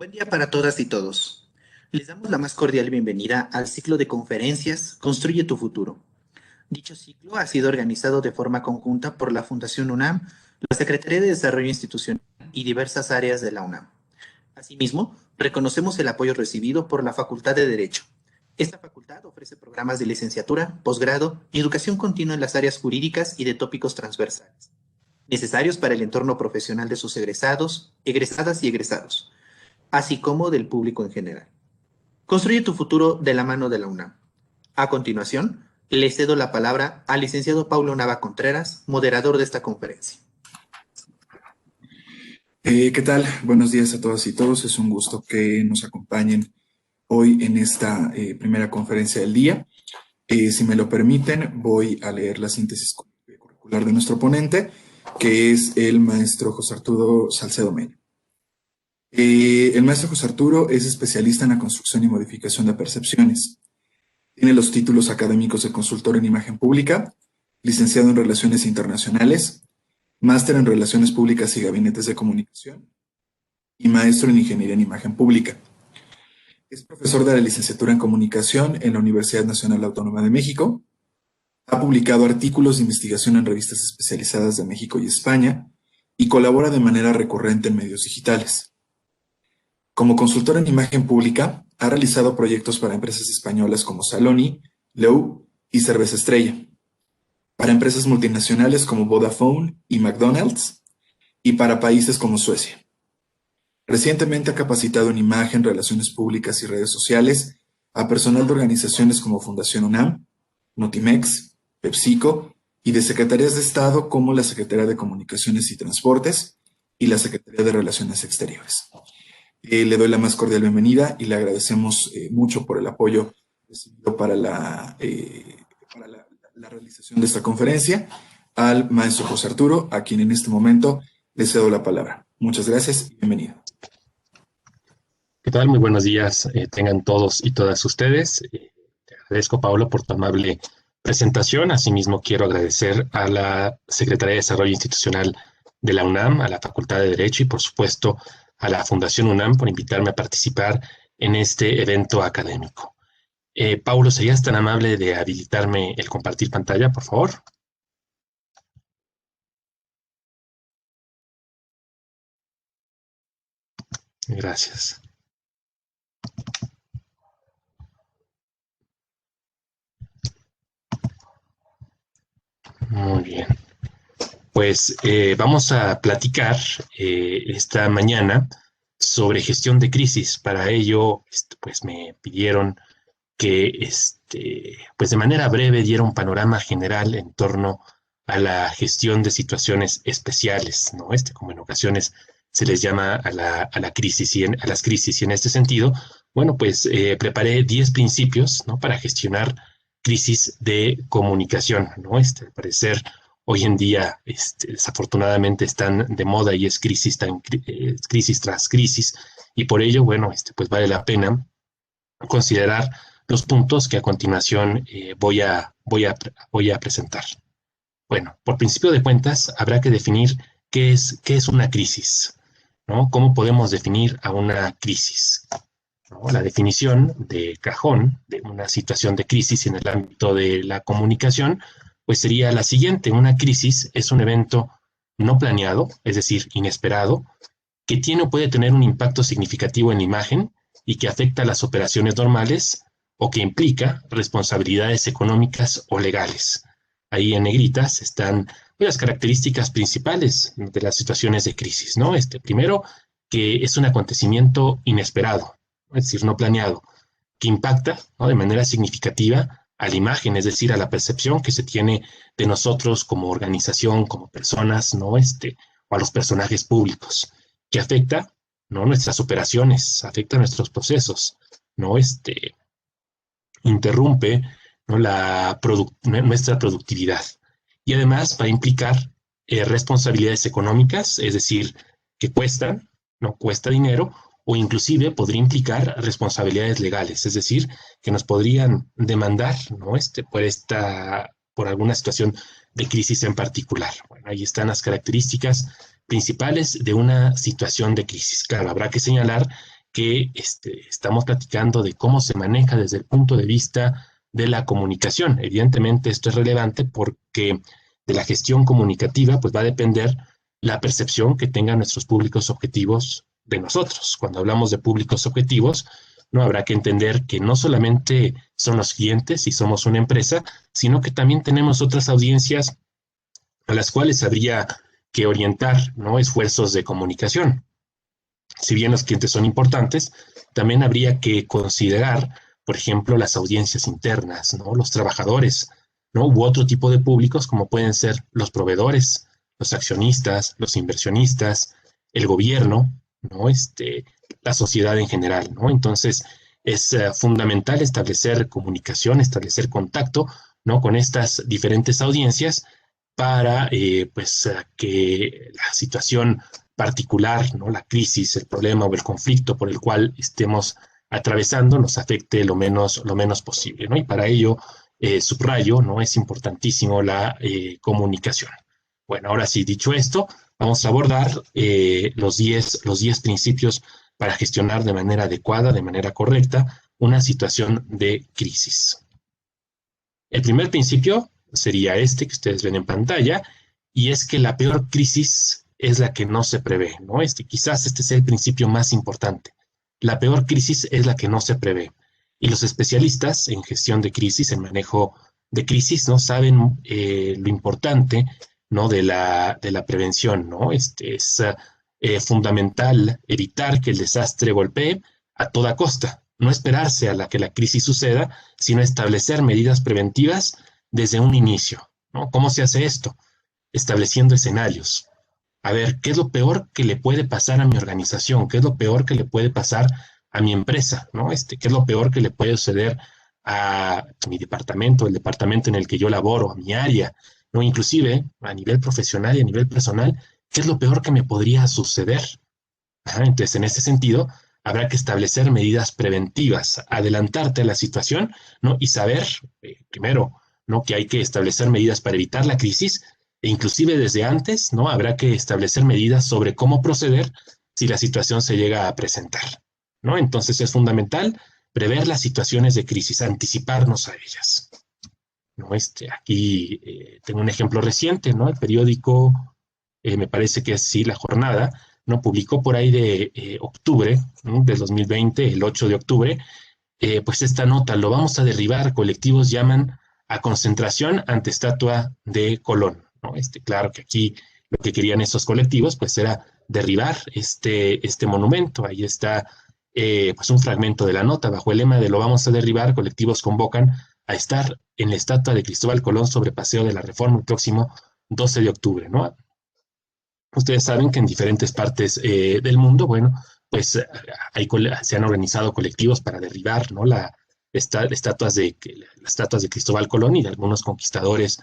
Buen día para todas y todos. Les damos la más cordial bienvenida al ciclo de conferencias Construye tu futuro. Dicho ciclo ha sido organizado de forma conjunta por la Fundación UNAM, la Secretaría de Desarrollo Institucional y diversas áreas de la UNAM. Asimismo, reconocemos el apoyo recibido por la Facultad de Derecho. Esta facultad ofrece programas de licenciatura, posgrado y educación continua en las áreas jurídicas y de tópicos transversales, necesarios para el entorno profesional de sus egresados, egresadas y egresados, así como del público en general. Construye tu futuro de la mano de la UNAM. A continuación, le cedo la palabra al licenciado Paulo Nava Contreras, moderador de esta conferencia. ¿Qué tal? Buenos días a todas y todos. Es un gusto que nos acompañen hoy en esta primera conferencia del día. Si me lo permiten, voy a leer la síntesis curricular de nuestro ponente, que es el maestro José Arturo Salcedo Mella. El maestro José Arturo es especialista en la construcción y modificación de percepciones. Tiene los títulos académicos de consultor en imagen pública, licenciado en Relaciones Internacionales, máster en Relaciones Públicas y Gabinetes de Comunicación y maestro en Ingeniería en Imagen Pública. Es profesor de la licenciatura en Comunicación en la Universidad Nacional Autónoma de México. Ha publicado artículos de investigación en revistas especializadas de México y España y colabora de manera recurrente en medios digitales. Como consultor en imagen pública, ha realizado proyectos para empresas españolas como Saloni, Loewe y Cerveza Estrella, para empresas multinacionales como Vodafone y McDonald's, y para países como Suecia. Recientemente ha capacitado en imagen, relaciones públicas y redes sociales a personal de organizaciones como Fundación UNAM, Notimex, PepsiCo y de secretarías de Estado como la Secretaría de Comunicaciones y Transportes y la Secretaría de Relaciones Exteriores. Le doy la más cordial bienvenida y le agradecemos mucho por el apoyo recibido para la realización de esta conferencia al maestro José Arturo, a quien en este momento le cedo la palabra. Muchas gracias y bienvenido. ¿Qué tal? Muy buenos días tengan todos y todas ustedes. Te agradezco, Paolo, por tu amable presentación. Asimismo, quiero agradecer a la Secretaría de Desarrollo Institucional de la UNAM, a la Facultad de Derecho y, por supuesto, a la Fundación UNAM por invitarme a participar en este evento académico. Paulo, ¿serías tan amable de habilitarme el compartir pantalla, por favor? Gracias. Muy bien. Pues vamos a platicar esta mañana sobre gestión de crisis. Para ello, pues me pidieron que pues de manera breve diera un panorama general en torno a la gestión de situaciones especiales, ¿no? Como en ocasiones se les llama a la crisis a las crisis. Y en este sentido, bueno, pues preparé 10 principios, ¿no? Para gestionar crisis de comunicación, ¿no? Al parecer, hoy en día, desafortunadamente están de moda y es crisis tras crisis. Y por ello, bueno, pues vale la pena considerar los puntos que a continuación voy a presentar. Bueno, por principio de cuentas, habrá que definir qué es una crisis, ¿no? ¿Cómo podemos definir a una crisis? ¿No? La definición de cajón de una situación de crisis en el ámbito de la comunicación, pues sería la siguiente. Una crisis es un evento no planeado, es decir, inesperado, que tiene o puede tener un impacto significativo en la imagen y que afecta a las operaciones normales o que implica responsabilidades económicas o legales. Ahí en negritas están las características principales de las situaciones de crisis, ¿no? Primero, que es un acontecimiento inesperado, es decir, no planeado, que impacta, ¿no? De manera significativa a la imagen, es decir, a la percepción que se tiene de nosotros como organización, como personas, ¿no? O a los personajes públicos, que afecta, ¿no? Nuestras operaciones, afecta nuestros procesos, ¿no? Interrumpe, ¿no? Nuestra productividad. Y además va a implicar responsabilidades económicas, es decir, que cuestan, ¿no? Cuesta dinero, o inclusive podría implicar responsabilidades legales, es decir, que nos podrían demandar, ¿no? Por alguna situación de crisis en particular. Bueno, ahí están las características principales de una situación de crisis. Claro, habrá que señalar que estamos platicando de cómo se maneja desde el punto de vista de la comunicación. Evidentemente esto es relevante porque de la gestión comunicativa pues va a depender la percepción que tengan nuestros públicos objetivos de nosotros. Cuando hablamos de públicos objetivos, no habrá que entender que no solamente son los clientes si somos una empresa, sino que también tenemos otras audiencias a las cuales habría que orientar, ¿no?, esfuerzos de comunicación. Si bien los clientes son importantes, también habría que considerar, por ejemplo, las audiencias internas, ¿no?, los trabajadores, ¿no?, u otro tipo de públicos como pueden ser los proveedores, los accionistas, los inversionistas, el gobierno, ¿no?, la sociedad en general, ¿no? Entonces, es fundamental establecer comunicación, establecer contacto, ¿no?, con estas diferentes audiencias para que la situación particular, ¿no?, la crisis, el problema o el conflicto por el cual estemos atravesando nos afecte lo menos posible, ¿no? Y para ello, subrayo, ¿no?, es importantísimo la comunicación. Bueno, ahora sí, dicho esto, vamos a abordar los 10 principios para gestionar de manera adecuada, de manera correcta, una situación de crisis. El primer principio sería este que ustedes ven en pantalla, y es que la peor crisis es la que no se prevé, ¿no? Quizás este sea el principio más importante. La peor crisis es la que no se prevé. Y los especialistas en gestión de crisis, en manejo de crisis, ¿no?, saben lo importante, ¿no?, de la prevención, ¿no? Es fundamental evitar que el desastre golpee a toda costa, no esperarse a que la crisis suceda, sino establecer medidas preventivas desde un inicio, ¿no? ¿Cómo se hace esto? Estableciendo escenarios. A ver, ¿qué es lo peor que le puede pasar a mi organización? ¿Qué es lo peor que le puede pasar a mi empresa? ¿No? ¿Qué es lo peor que le puede suceder a mi departamento, el departamento en el que yo laboro, a mi área, ¿no? Inclusive a nivel profesional y a nivel personal, ¿qué es lo peor que me podría suceder? Ajá, entonces, en ese sentido, habrá que establecer medidas preventivas, adelantarte a la situación, ¿no? Y saber, primero, ¿no?, que hay que establecer medidas para evitar la crisis, e inclusive desde antes, ¿no?, habrá que establecer medidas sobre cómo proceder si la situación se llega a presentar, ¿no? Entonces es fundamental prever las situaciones de crisis, anticiparnos a ellas, ¿no? Aquí tengo un ejemplo reciente, ¿no? El periódico, me parece que es sí, La Jornada, ¿no?, publicó por ahí de octubre, ¿no?, del 2020, el 8 de octubre, pues esta nota: lo vamos a derribar, colectivos llaman a concentración ante estatua de Colón, ¿no? Claro que aquí lo que querían estos colectivos pues era derribar este monumento. Ahí está pues un fragmento de la nota. Bajo el lema de lo vamos a derribar, colectivos convocan a estar en la estatua de Cristóbal Colón sobre Paseo de la Reforma el próximo 12 de octubre, ¿no? Ustedes saben que en diferentes partes del mundo, bueno, pues se han organizado colectivos para derribar, ¿no?, las estatuas de Cristóbal Colón y de algunos conquistadores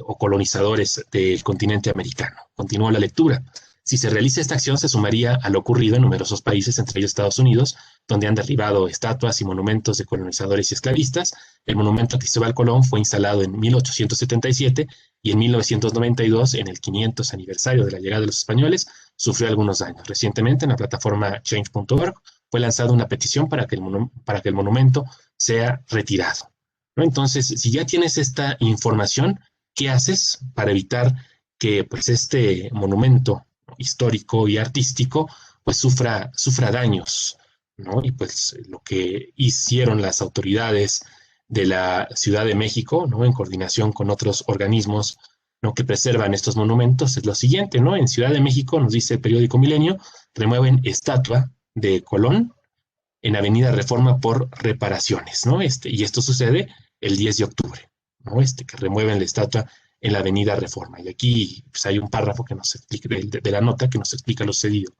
o colonizadores del continente americano. Continúa la lectura. Si se realiza esta acción, se sumaría a lo ocurrido en numerosos países, entre ellos Estados Unidos, donde han derribado estatuas y monumentos de colonizadores y esclavistas. El monumento a Cristóbal Colón fue instalado en 1877 y en 1992, en el 500 aniversario de la llegada de los españoles, sufrió algunos daños. Recientemente, en la plataforma change.org fue lanzada una petición para que el monumento sea retirado, ¿no? Entonces, si ya tienes esta información, ¿qué haces para evitar que pues este monumento histórico y artístico pues sufra daños, ¿no? Y pues lo que hicieron las autoridades de la Ciudad de México, ¿no?, en coordinación con otros organismos, ¿no?, que preservan estos monumentos, es lo siguiente, ¿no? En Ciudad de México, nos dice el periódico Milenio, remueven estatua de Colón en Avenida Reforma por reparaciones, ¿no? Y esto sucede el 10 de octubre, ¿no? Que remueven la estatua en la Avenida Reforma. Y aquí pues, hay un párrafo que nos explica de la nota que nos explica lo sucedido.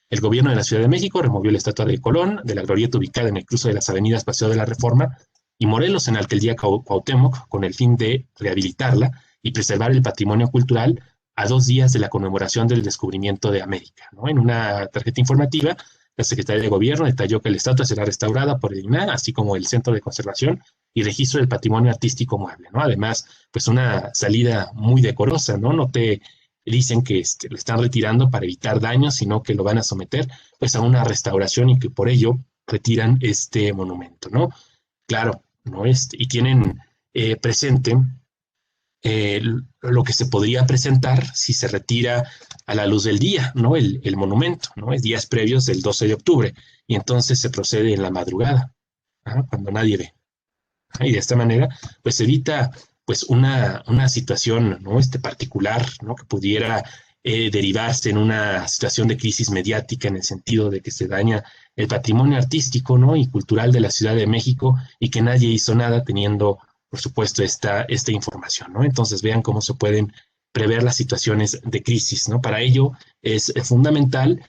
El gobierno de la Ciudad de México removió la estatua de Colón de la glorieta ubicada en el cruce de las avenidas Paseo de la Reforma y Morelos en Alcaldía Cuauhtémoc, con el fin de rehabilitarla y preservar el patrimonio cultural a 2 días de la conmemoración del descubrimiento de América, ¿no? En una tarjeta informativa, la Secretaría de Gobierno detalló que la estatua será restaurada por el INAH, así como el Centro de Conservación y Registro del Patrimonio Artístico Mueble, ¿no? Además, pues una salida muy decorosa, ¿no? Noté dicen que le están retirando para evitar daños, sino que lo van a someter pues a una restauración y que por ello retiran este monumento, ¿no? Claro, ¿no? Y tienen presente lo que se podría presentar si se retira a la luz del día, ¿no? El monumento, ¿no? Es días previos del 12 de octubre y entonces se procede en la madrugada, cuando nadie ve. Y de esta manera, pues evita pues una situación, ¿no? Particular, ¿no? Que pudiera derivarse en una situación de crisis mediática en el sentido de que se daña el patrimonio artístico, ¿no? Y cultural de la Ciudad de México y que nadie hizo nada teniendo, por supuesto, esta información, ¿no? Entonces vean cómo se pueden prever las situaciones de crisis, ¿no? Para ello es fundamental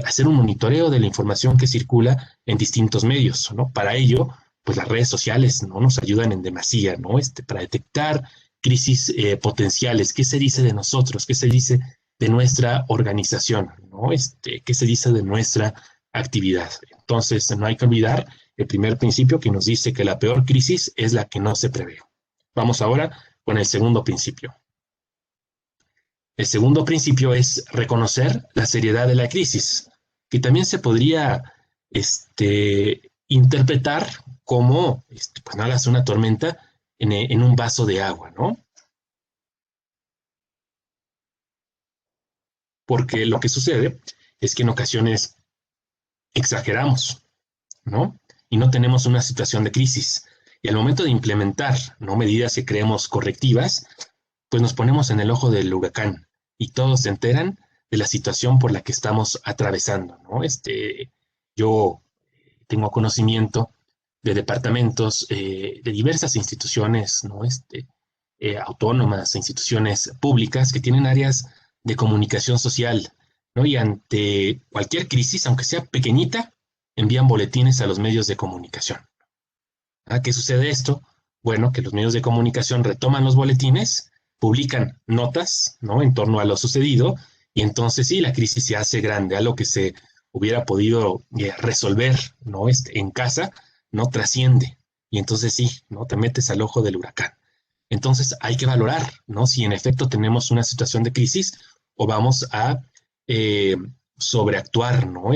hacer un monitoreo de la información que circula en distintos medios, ¿no? Para ello, pues las redes sociales no nos ayudan en demasía, ¿no? Para detectar crisis potenciales, qué se dice de nosotros, qué se dice de nuestra organización, ¿no? Qué se dice de nuestra actividad. Entonces, no hay que olvidar el primer principio que nos dice que la peor crisis es la que no se prevé. Vamos ahora con el segundo principio. El segundo principio es reconocer la seriedad de la crisis, que también se podría interpretar como, pues no hagas una tormenta en un vaso de agua, ¿no? Porque lo que sucede es que en ocasiones exageramos, ¿no? Y no tenemos una situación de crisis. Y al momento de implementar, ¿no?, medidas que creemos correctivas, pues nos ponemos en el ojo del huracán y todos se enteran de la situación por la que estamos atravesando, ¿no? Yo tengo conocimiento de departamentos de diversas instituciones, ¿no? Autónomas, instituciones públicas que tienen áreas de comunicación social, ¿no? Y ante cualquier crisis, aunque sea pequeñita, envían boletines a los medios de comunicación. ¿Qué sucede esto? Bueno, que los medios de comunicación retoman los boletines, publican notas, ¿no?, en torno a lo sucedido, y entonces sí, la crisis se hace grande, algo que se hubiera podido resolver, ¿no?, en casa, no trasciende, y entonces sí, ¿no?, te metes al ojo del huracán. Entonces hay que valorar, ¿no?, si en efecto tenemos una situación de crisis o vamos a sobreactuar, ¿no?,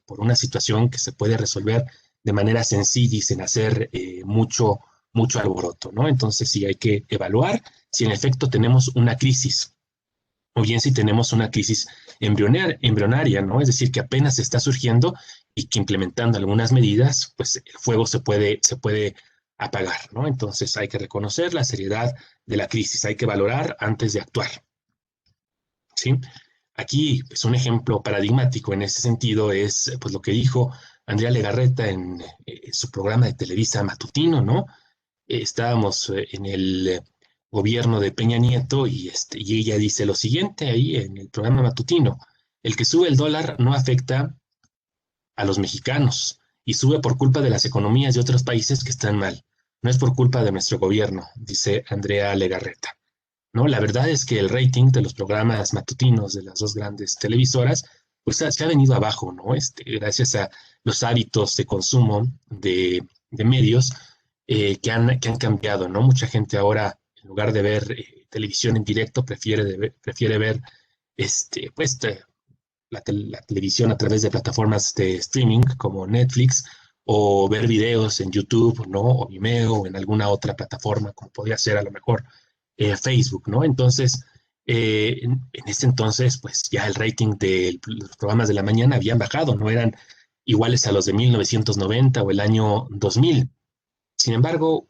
por una situación que se puede resolver de manera sencilla y sin hacer mucho alboroto, ¿no? Entonces sí hay que evaluar si en efecto tenemos una crisis o bien si tenemos una crisis embrionaria, ¿no? Es decir, que apenas está surgiendo y que implementando algunas medidas, pues el fuego se puede apagar, ¿no? Entonces hay que reconocer la seriedad de la crisis, hay que valorar antes de actuar, ¿sí? Aquí, pues un ejemplo paradigmático en ese sentido es pues lo que dijo Andrea Legarreta en su programa de Televisa matutino, ¿no? Estábamos en el gobierno de Peña Nieto y ella dice lo siguiente ahí en el programa matutino: el que sube el dólar no afecta a los mexicanos y sube por culpa de las economías de otros países que están mal. No es por culpa de nuestro gobierno, dice Andrea Legarreta, ¿no? La verdad es que el rating de los programas matutinos de las dos grandes televisoras pues se ha venido abajo, ¿no? Gracias a los hábitos de consumo de medios que han cambiado, ¿no? Mucha gente ahora, en lugar de ver televisión en directo, prefiere ver la televisión a través de plataformas de streaming como Netflix, o ver videos en YouTube, ¿no?, o Vimeo, o en alguna otra plataforma, como podría ser a lo mejor Facebook, ¿no? Entonces, en ese entonces, pues ya el rating de los programas de la mañana habían bajado, no eran iguales a los de 1990 o el año 2000. Sin embargo,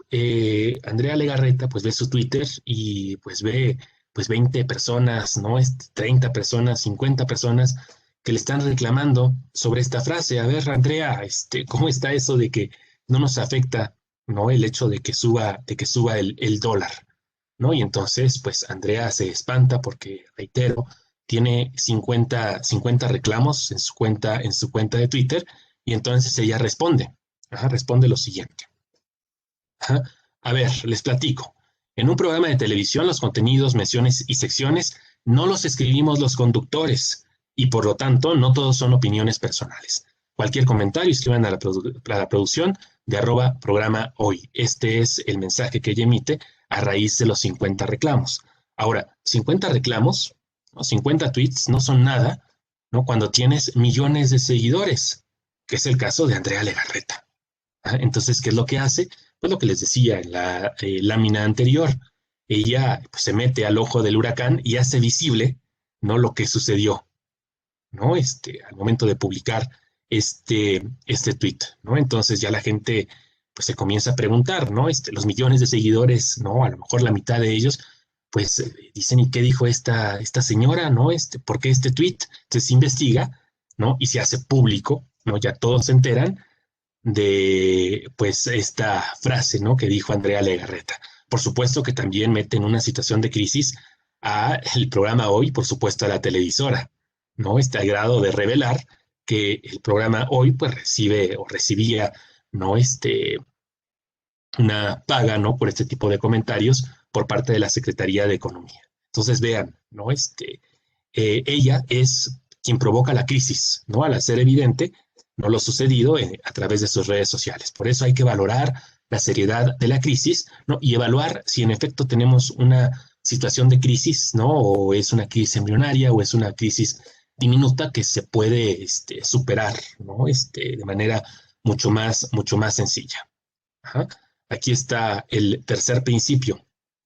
Andrea Legarreta pues ve su Twitter y pues ve pues 20 personas, ¿no? 30 personas, 50 personas que le están reclamando sobre esta frase. A ver, Andrea, ¿cómo está eso de que no nos afecta, ¿no?, el hecho de que suba el dólar, ¿no? Y entonces, pues Andrea se espanta porque, reitero, tiene 50 reclamos en su cuenta de Twitter, y entonces ella responde lo siguiente. A ver, les platico. En un programa de televisión, los contenidos, menciones y secciones no los escribimos los conductores y por lo tanto no todos son opiniones personales. Cualquier comentario escriban a la producción de @programa hoy. Este es el mensaje que ella emite a raíz de los 50 reclamos. Ahora, 50 reclamos ¿no? 50 tweets no son nada, ¿no? Cuando tienes millones de seguidores, que es el caso de Andrea Legarreta. ¿Ah? Entonces, ¿qué es lo que hace? Pues lo que les decía en la lámina anterior. Ella pues, se mete al ojo del huracán y hace visible, ¿no? Lo que sucedió, ¿no? Al momento de publicar este tweet, ¿no? Entonces ya la gente pues se comienza a preguntar, ¿no? Los millones de seguidores, ¿no? A lo mejor la mitad de ellos, pues dicen, ¿y qué dijo esta señora, ¿no? ¿Por qué este tweet? Entonces se investiga, ¿no? Y se hace público, ¿no? Ya todos se enteran de, pues, esta frase, ¿no? Que dijo Andrea Legarreta. Por supuesto que también mete en una situación de crisis a el programa Hoy, por supuesto a la televisora, ¿no? Al grado de revelar que el programa Hoy, pues, recibe o recibía, ¿no? Una paga, ¿no? Por este tipo de comentarios por parte de la Secretaría de Economía. Entonces, vean, ¿no? Ella es quien provoca la crisis, ¿no? Al hacer evidente, ¿no? Lo sucedido a través de sus redes sociales. Por eso hay que valorar la seriedad de la crisis, ¿no? Y evaluar si en efecto tenemos una situación de crisis, ¿no? O es una crisis embrionaria o es una crisis diminuta que se puede superar, ¿no? De manera mucho más sencilla. Ajá. Aquí está el tercer principio,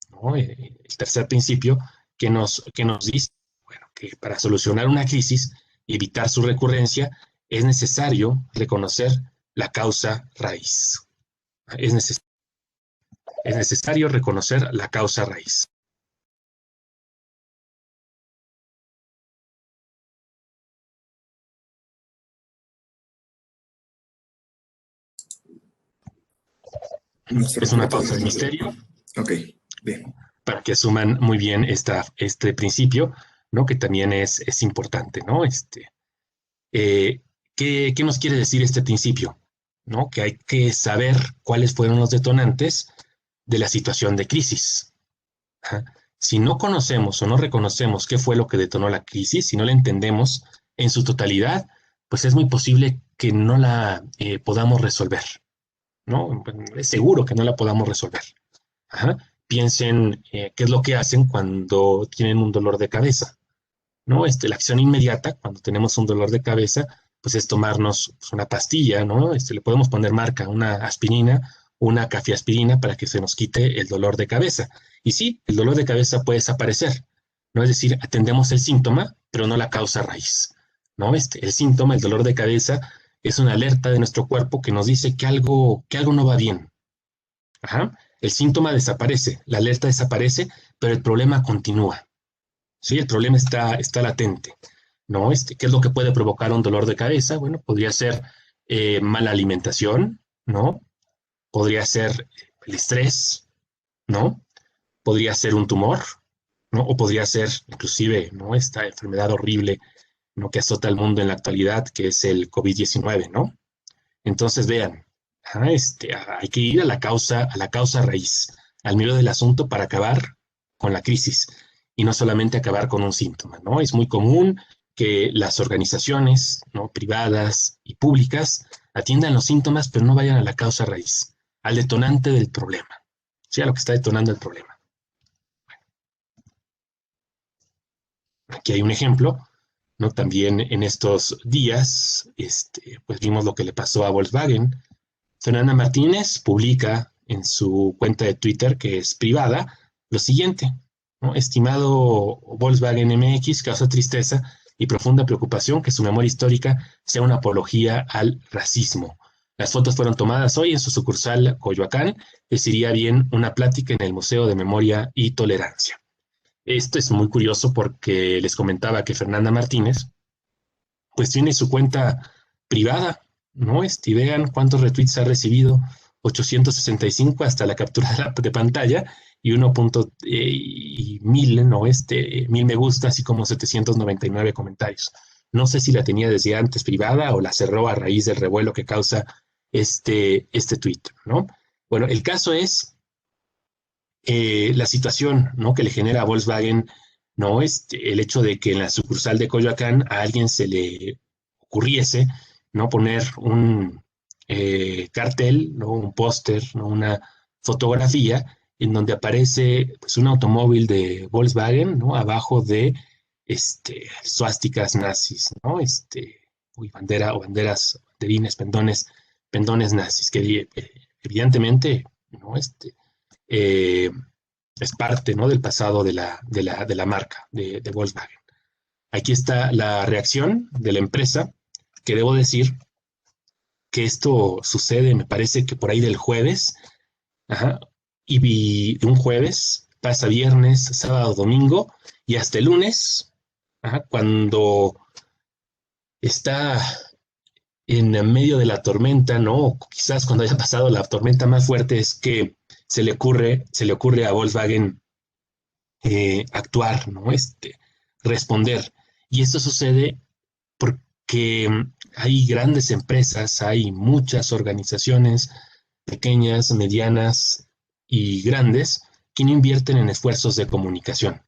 ¿no? El tercer principio que nos dice, bueno, que para solucionar una crisis y evitar su recurrencia es necesario reconocer la causa raíz. Es necesario reconocer la causa raíz. Es una pausa de misterio. Ok, bien. Para que asuman muy bien este principio, ¿no? Que también es importante, ¿no? ¿Qué nos quiere decir este principio? ¿No? Que hay que saber cuáles fueron los detonantes de la situación de crisis. Ajá. Si no conocemos o no reconocemos qué fue lo que detonó la crisis, si no la entendemos en su totalidad, pues es muy posible que no la podamos resolver, ¿no? Es seguro que no la podamos resolver. Ajá. Piensen qué es lo que hacen cuando tienen un dolor de cabeza, ¿no? La acción inmediata, cuando tenemos un dolor de cabeza, pues es tomarnos pues, una pastilla, ¿no? Le podemos poner marca, una aspirina, una cafeaspirina para que se nos quite el dolor de cabeza. Y sí, el dolor de cabeza puede desaparecer, ¿no? Es decir, atendemos el síntoma, pero no la causa raíz, ¿no? El síntoma, el dolor de cabeza, es una alerta de nuestro cuerpo que nos dice que algo no va bien. Ajá. El síntoma desaparece, la alerta desaparece, pero el problema continúa. Sí, el problema está latente, ¿no? ¿Qué es lo que puede provocar un dolor de cabeza? Bueno, podría ser mala alimentación, ¿no? Podría ser el estrés, ¿no? Podría ser un tumor, ¿no? O podría ser inclusive, ¿no? Esta enfermedad horrible, ¿no? Que azota al mundo en la actualidad, que es el COVID-19, ¿no? Entonces, vean, hay que ir a la causa raíz, al medio del asunto para acabar con la crisis y no solamente acabar con un síntoma, ¿no? Es muy común que las organizaciones, ¿no? Privadas y públicas atiendan los síntomas, pero no vayan a la causa raíz, al detonante del problema, ¿sí? A lo que está detonando el problema. Bueno, aquí hay un ejemplo, ¿no? También en estos días, pues vimos lo que le pasó a Volkswagen. Fernanda Martínez publica en su cuenta de Twitter, que es privada, lo siguiente, ¿no? Estimado Volkswagen MX, causa tristeza y profunda preocupación que su memoria histórica sea una apología al racismo. Las fotos fueron tomadas hoy en su sucursal Coyoacán. Les iría bien una plática en el Museo de Memoria y Tolerancia. Esto es muy curioso porque les comentaba que Fernanda Martínez, pues tiene su cuenta privada, ¿no? Vean cuántos retweets ha recibido, 865 hasta la captura de pantalla y 1.1000, ¿no? 1000 me gusta, así como 799 comentarios. No sé si la tenía desde antes privada o la cerró a raíz del revuelo que causa este tweet, ¿no? Bueno, el caso es la situación, ¿no? Que le genera a Volkswagen, ¿no? El hecho de que en la sucursal de Coyoacán a alguien se le ocurriese, ¿no? Poner un cartel, ¿no? Un póster, ¿no? Una fotografía en donde aparece pues, un automóvil de Volkswagen, ¿no? Abajo de suásticas nazis, ¿no? Banderines, pendones nazis, que evidentemente, ¿no? Eh, es parte, ¿no? del pasado de la marca de Volkswagen. Aquí está la reacción de la empresa, que debo decir que esto sucede, me parece que por ahí del jueves, ajá, y de un jueves pasa viernes, sábado, domingo, y hasta el lunes, ajá, cuando está en medio de la tormenta, ¿no? O quizás cuando haya pasado la tormenta más fuerte, es que se le ocurre a Volkswagen actuar, ¿no? Responder. Y esto sucede porque hay grandes empresas, hay muchas organizaciones pequeñas, medianas y grandes que no invierten en esfuerzos de comunicación.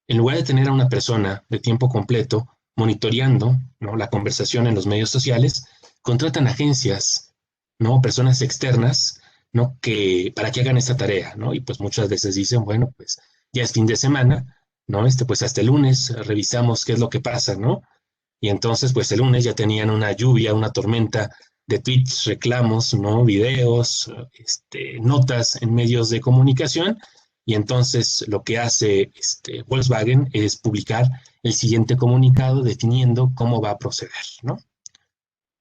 En lugar de tener a una persona de tiempo completo monitoreando, ¿no? la conversación en los medios sociales, contratan agencias, ¿no? personas externas, ¿no? para que hagan esta tarea, ¿no? Y pues muchas veces dicen, bueno, pues ya es fin de semana, ¿no? Pues hasta el lunes revisamos qué es lo que pasa, ¿no? Y entonces, pues el lunes ya tenían una lluvia, una tormenta de tweets, reclamos, ¿no? Videos, notas en medios de comunicación. Y entonces lo que hace Volkswagen es publicar el siguiente comunicado definiendo cómo va a proceder, ¿no?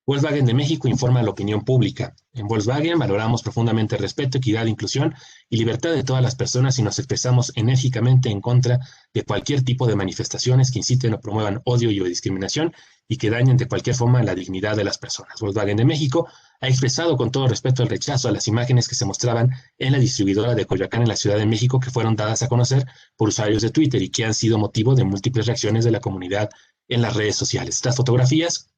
Volkswagen de México informa a la opinión pública. En Volkswagen valoramos profundamente el respeto, equidad, inclusión y libertad de todas las personas y nos expresamos enérgicamente en contra de cualquier tipo de manifestaciones que inciten o promuevan odio y o discriminación y que dañen de cualquier forma la dignidad de las personas. Volkswagen de México ha expresado con todo respeto el rechazo a las imágenes que se mostraban en la distribuidora de Coyoacán en la Ciudad de México que fueron dadas a conocer por usuarios de Twitter y que han sido motivo de múltiples reacciones de la comunidad en las redes sociales. Estas fotografías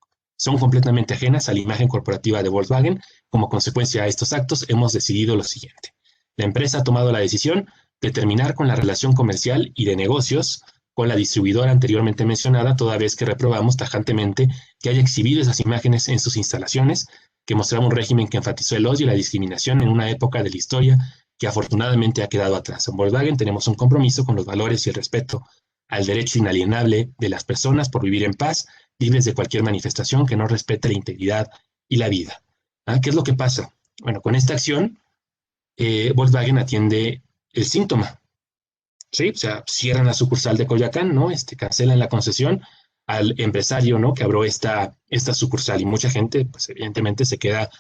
son completamente ajenas a la imagen corporativa de Volkswagen. Como consecuencia de estos actos, hemos decidido lo siguiente. La empresa ha tomado la decisión de terminar con la relación comercial y de negocios con la distribuidora anteriormente mencionada, toda vez que reprobamos tajantemente que haya exhibido esas imágenes en sus instalaciones, que mostraba un régimen que enfatizó el odio y la discriminación en una época de la historia que afortunadamente ha quedado atrás. En Volkswagen tenemos un compromiso con los valores y el respeto al derecho inalienable de las personas por vivir en paz, libres de cualquier manifestación que no respete la integridad y la vida. ¿Qué es lo que pasa? Bueno, con esta acción, Volkswagen atiende el síntoma. ¿Sí? O sea, cierran la sucursal de Coyoacán, ¿no? Cancelan la concesión al empresario, ¿no? Que abrió esta sucursal y mucha gente, pues evidentemente se queda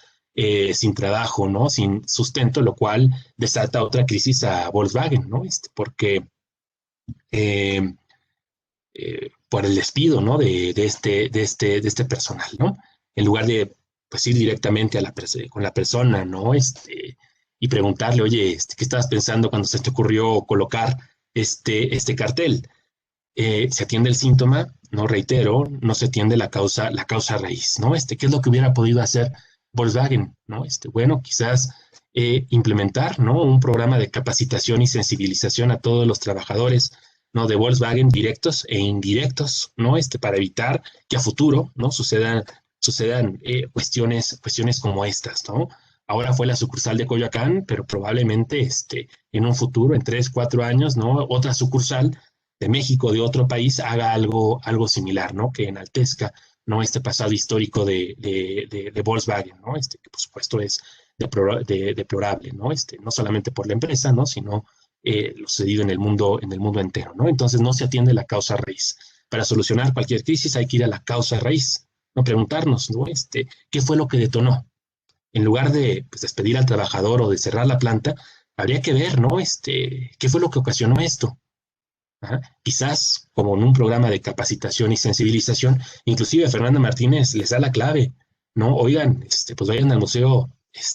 sin trabajo, ¿no? Sin sustento, lo cual desata otra crisis a Volkswagen, ¿no? Porque por el despido, ¿no? de este personal, ¿no? En lugar de, pues, ir directamente con la persona, ¿no? Y preguntarle, oye, ¿qué estabas pensando cuando se te ocurrió colocar este cartel? Se atiende el síntoma, no reitero, no se atiende la causa raíz, ¿no? ¿Qué es lo que hubiera podido hacer Volkswagen, ¿no? Bueno, quizás implementar, ¿no? Un programa de capacitación y sensibilización a todos los trabajadores, ¿no? De Volkswagen, directos e indirectos, ¿no? Para evitar que a futuro, ¿no? sucedan cuestiones como estas, ¿no? Ahora fue la sucursal de Coyoacán, pero probablemente en un futuro, en 3, 4 años, ¿no? Otra sucursal de México, de otro país, haga algo similar, ¿no? Que enaltezca, ¿no? Este pasado histórico de Volkswagen, ¿no? Que por supuesto es deplorable, ¿no? No solamente por la empresa, ¿no? Sino lo sucedido en el mundo entero, ¿no? Entonces no se atiende la causa raíz. Para solucionar cualquier crisis hay que ir a la causa raíz, ¿no? Preguntarnos, ¿no? ¿Qué fue lo que detonó? En lugar de, pues, despedir al trabajador o de cerrar la planta, habría que ver, ¿no? ¿Qué fue lo que ocasionó esto? Quizás, como en un programa de capacitación y sensibilización, inclusive Fernanda Martínez les da la clave, ¿no? Oigan, pues vayan al Museo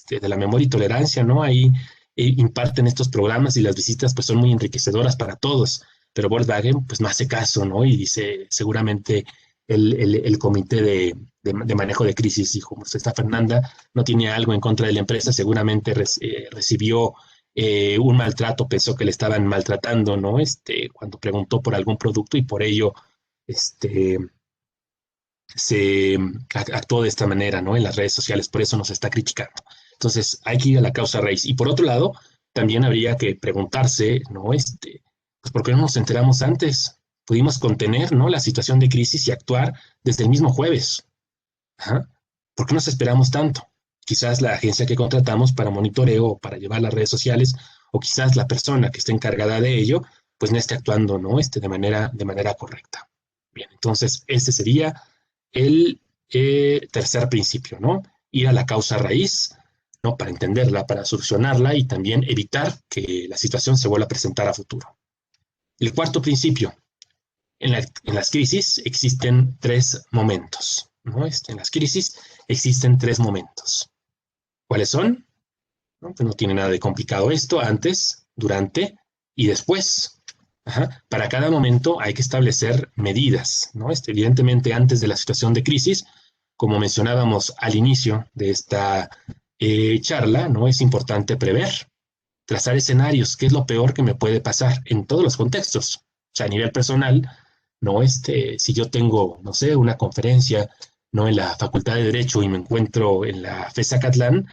de la Memoria y Tolerancia, ¿no? Ahí imparten estos programas y las visitas pues son muy enriquecedoras para todos, pero Volkswagen pues no hace caso, ¿no? Y dice, seguramente el comité de manejo de crisis dijo, pues esta Fernanda no tiene algo en contra de la empresa, seguramente recibió un maltrato, pensó que le estaban maltratando, ¿no? Cuando preguntó por algún producto y por ello se actuó de esta manera, ¿no? En las redes sociales, por eso nos está criticando. Entonces, hay que ir a la causa raíz. Y por otro lado, también habría que preguntarse, ¿no? Pues, ¿por qué no nos enteramos antes? pudimos contener, ¿no?, la situación de crisis y actuar desde el mismo jueves. Ajá. ¿Por qué nos esperamos tanto? Quizás la agencia que contratamos para monitoreo o para llevar las redes sociales, o quizás la persona que esté encargada de ello, pues no esté actuando, ¿no?, de manera correcta. Bien, entonces este sería el tercer principio, ¿no? Ir a la causa raíz, ¿no?, para entenderla, para solucionarla y también evitar que la situación se vuelva a presentar a futuro. El cuarto principio: en las crisis existen tres momentos, ¿no? En las crisis existen tres momentos. ¿Cuáles son? ¿No? Pues no tiene nada de complicado esto: antes, durante y después. Ajá. Para cada momento hay que establecer medidas, ¿no? Evidentemente, antes de la situación de crisis, como mencionábamos al inicio de esta charla, ¿no?, es importante prever, trazar escenarios. ¿Qué es lo peor que me puede pasar en todos los contextos? O sea, a nivel personal, ¿no? Si yo tengo, no sé, una conferencia, ¿no?, en la Facultad de Derecho y me encuentro en la FES Acatlán,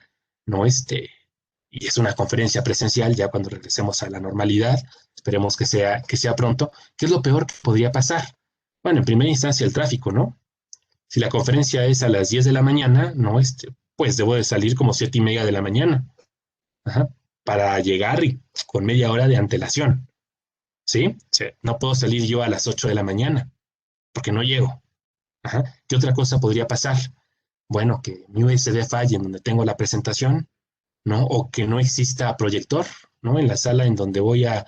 ¿no? Y es una conferencia presencial, ya cuando regresemos a la normalidad, esperemos que sea pronto. ¿Qué es lo peor que podría pasar? Bueno, en primera instancia, el tráfico, ¿no? Si la conferencia es a las 10 de la mañana, ¿no? Pues debo de salir como 7:30 de la mañana. Ajá. Para llegar y con media hora de antelación. ¿Sí? O sea, no puedo salir yo a las 8 de la mañana, porque no llego. Ajá. ¿Qué otra cosa podría pasar? Bueno, que mi USB falle en donde tengo la presentación, ¿no? O que no exista proyector, ¿no?, en la sala en donde voy a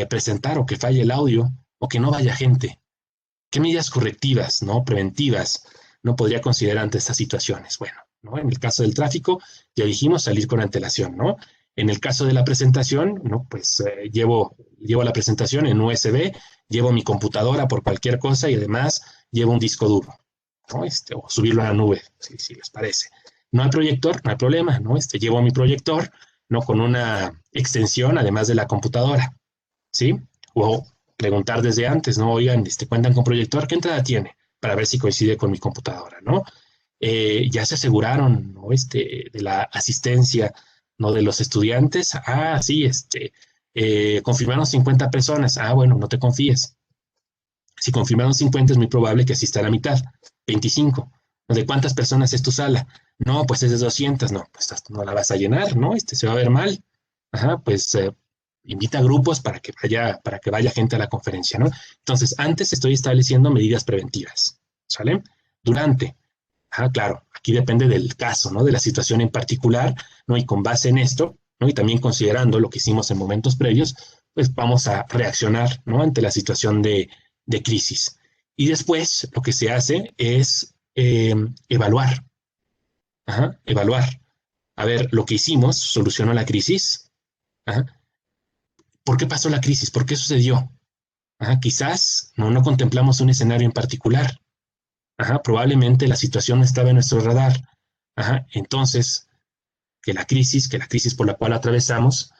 presentar, o que falle el audio, o que no vaya gente. ¿Qué medidas correctivas, ¿no?, preventivas, no podría considerar ante estas situaciones? Bueno, ¿no?, en el caso del tráfico, ya dijimos, salir con antelación, ¿no? En el caso de la presentación, ¿no?, pues llevo la presentación en USB, llevo mi computadora por cualquier cosa y además llevo un disco duro, ¿no? O subirlo a la nube, si les parece. No hay proyector, no hay problema, ¿no? Llevo mi proyector, ¿no?, con una extensión además de la computadora, ¿sí? O preguntar desde antes, ¿no? Oigan, ¿cuentan con proyector? ¿Qué entrada tiene? Para ver si coincide con mi computadora, ¿no? Ya se aseguraron, ¿no?, de la asistencia, ¿no?, de los estudiantes. Ah, sí, confirmaron 50 personas. Ah, bueno, no te confíes. Si confirmaron 50, es muy probable que asista a la mitad, 25. ¿De cuántas personas es tu sala? No, pues es de 200. No, pues no la vas a llenar, ¿no? Se va a ver mal. Ajá, pues invita a grupos para que vaya gente a la conferencia, ¿no? Entonces, antes estoy estableciendo medidas preventivas, ¿sale? Durante. Ah, claro, aquí depende del caso, ¿no?, de la situación en particular, ¿no? Y con base en esto, ¿no?, y también considerando lo que hicimos en momentos previos, pues vamos a reaccionar, ¿no?, ante la situación de crisis. Y después lo que se hace es evaluar. Ajá, evaluar. A ver, lo que hicimos solucionó la crisis. Ajá. ¿Por qué pasó la crisis? ¿Por qué sucedió? Ajá, quizás no contemplamos un escenario en particular. Ajá, probablemente la situación no estaba en nuestro radar. Ajá, entonces, que la crisis por la cual atravesamos,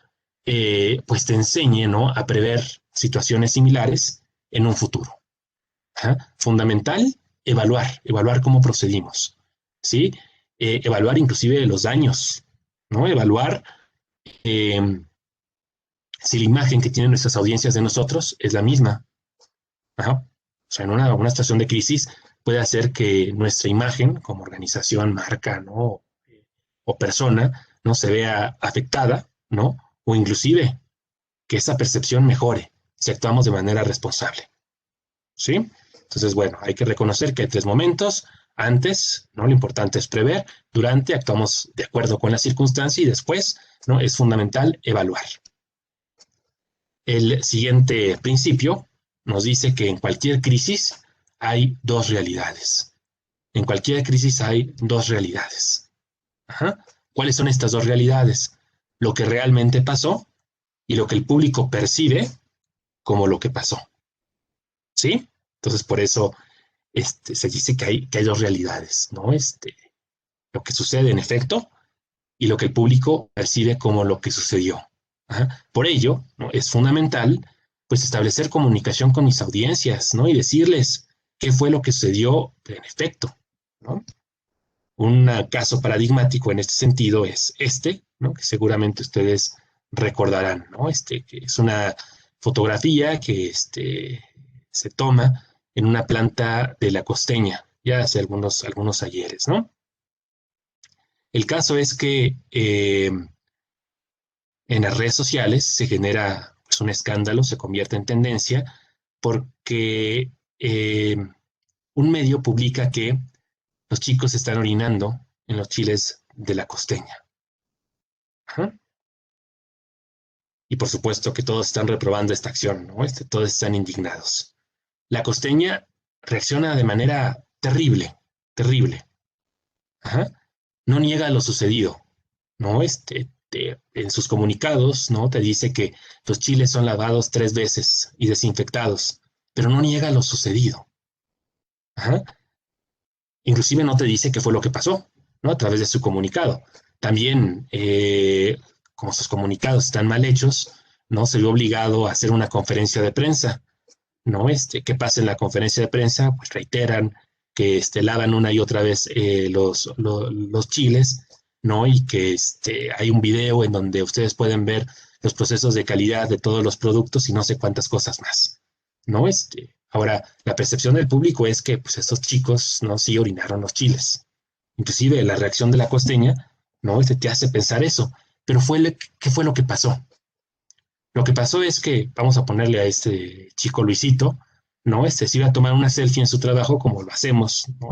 pues te enseñe, ¿no?, a prever situaciones similares en un futuro. Ajá. Fundamental, evaluar cómo procedimos, ¿sí? Evaluar inclusive los daños, ¿no? Evaluar si la imagen que tienen nuestras audiencias de nosotros es la misma. Ajá. O sea, en una situación de crisis puede hacer que nuestra imagen como organización, marca, ¿no?, o persona, ¿no?, se vea afectada, ¿no? O inclusive que esa percepción mejore si actuamos de manera responsable, ¿sí? Entonces, bueno, hay que reconocer que hay tres momentos. Antes, ¿no?, lo importante es prever. Durante, actuamos de acuerdo con la circunstancia. Y después, ¿no?, es fundamental evaluar. El siguiente principio nos dice que en cualquier crisis hay dos realidades. En cualquier crisis hay dos realidades. Ajá. ¿Cuáles son estas dos realidades? Lo que realmente pasó y lo que el público percibe como lo que pasó. ¿Sí? Entonces, por eso se dice que hay dos realidades, ¿no? Lo que sucede en efecto y lo que el público percibe como lo que sucedió. Ajá. Por ello, ¿no?, es fundamental, pues, establecer comunicación con mis audiencias, ¿no?, y decirles qué fue lo que sucedió en efecto, ¿no? Un caso paradigmático en este sentido es ¿no?, que seguramente ustedes recordarán, ¿no? Que es una fotografía que se toma en una planta de La Costeña, ya hace algunos ayeres, ¿no? El caso es que en las redes sociales se genera pues, un escándalo, se convierte en tendencia, porque un medio publica que los chicos están orinando en los chiles de La Costeña. Ajá. Y por supuesto que todos están reprobando esta acción, ¿no? Todos están indignados. La Costeña reacciona de manera terrible, terrible. Ajá. No niega lo sucedido, ¿no? En sus comunicados, ¿no? Te dice que los chiles son lavados 3 veces y desinfectados, pero no niega lo sucedido. Ajá. Inclusive no te dice qué fue lo que pasó, ¿no? A través de su comunicado. También, como sus comunicados están mal hechos, ¿no? Se vio obligado a hacer una conferencia de prensa, ¿no? ¿Qué pasa en la conferencia de prensa? Pues reiteran que lavan una y otra vez los chiles, ¿no? Y que hay un video en donde ustedes pueden ver los procesos de calidad de todos los productos y no sé cuántas cosas más, ¿no? Ahora, la percepción del público es que pues, estos chicos, ¿no? Sí orinaron los chiles. Inclusive la reacción de La Costeña, ¿no? Te hace pensar eso. Pero ¿qué fue lo que pasó? Lo que pasó es que, vamos a ponerle a este chico Luisito, ¿no? Se iba a tomar una selfie en su trabajo como lo hacemos, ¿no?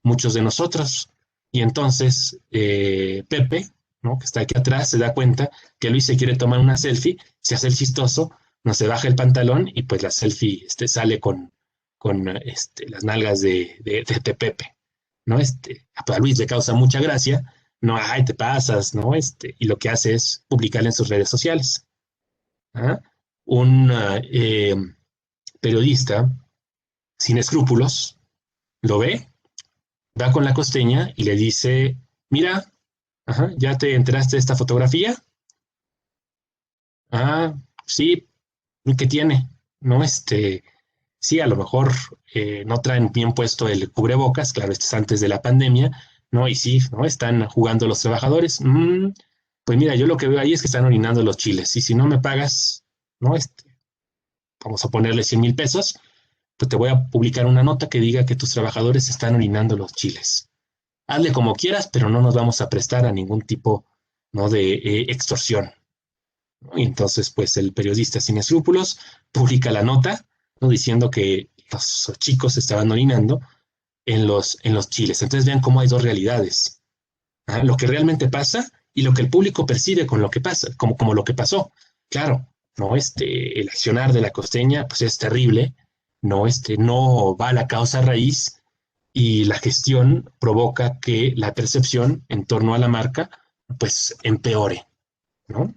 Muchos de nosotros. Y entonces Pepe, ¿no? Que está aquí atrás, se da cuenta que Luis se quiere tomar una selfie, se hace el chistoso, no se baja el pantalón y pues la selfie sale con las nalgas de Pepe, ¿no? A Luis le causa mucha gracia, no, ay, te pasas, ¿no? Y lo que hace es publicarla en sus redes sociales. ¿Ah? Un periodista sin escrúpulos lo ve, va con La Costeña y le dice, mira, ajá, ¿ya te enteraste de esta fotografía? Ah, sí, ¿qué tiene? No, sí, a lo mejor no traen bien puesto el cubrebocas, claro, esto es antes de la pandemia, ¿no? Y sí, ¿no? Están jugando los trabajadores. Pues mira, yo lo que veo ahí es que están orinando los chiles, y si no me pagas, ¿no? Vamos a ponerle 100,000 pesos, pues te voy a publicar una nota que diga que tus trabajadores están orinando los chiles. Hazle como quieras, pero no nos vamos a prestar a ningún tipo, ¿no? de extorsión. ¿No? Y entonces, pues el periodista sin escrúpulos publica la nota, ¿no? Diciendo que los chicos estaban orinando en los chiles. Entonces vean cómo hay dos realidades. ¿Ah? Lo que realmente pasa y lo que el público percibe con lo que pasa, como lo que pasó. Claro, ¿no? El accionar de La Costeña pues es terrible, ¿no? No va a la causa raíz y la gestión provoca que la percepción en torno a la marca pues empeore, ¿no?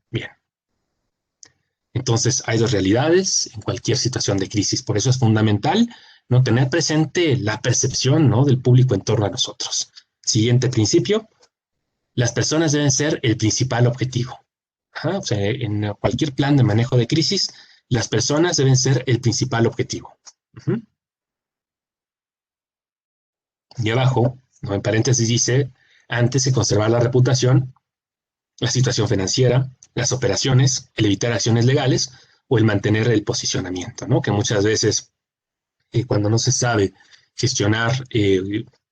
Bien. Entonces hay dos realidades en cualquier situación de crisis. Por eso es fundamental, ¿no? Tener presente la percepción, ¿no? del público en torno a nosotros. Siguiente principio, las personas deben ser el principal objetivo. Ajá, o sea, en cualquier plan de manejo de crisis, las personas deben ser el principal objetivo. Y abajo, ¿no? En paréntesis dice, antes de conservar la reputación, la situación financiera, las operaciones, el evitar acciones legales o el mantener el posicionamiento, ¿no? Que muchas veces cuando no se sabe gestionar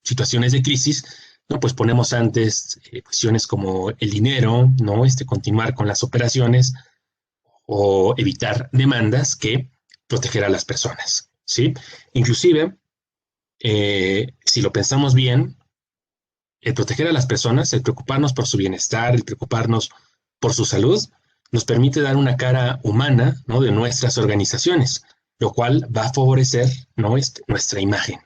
situaciones de crisis, ¿no? Pues ponemos antes cuestiones como el dinero, ¿no? Continuar con las operaciones o evitar demandas que proteger a las personas, ¿sí? Inclusive, si lo pensamos bien, el proteger a las personas, el preocuparnos por su bienestar, el preocuparnos por su salud, nos permite dar una cara humana, ¿no? de nuestras organizaciones, lo cual va a favorecer, ¿no? nuestra imagen.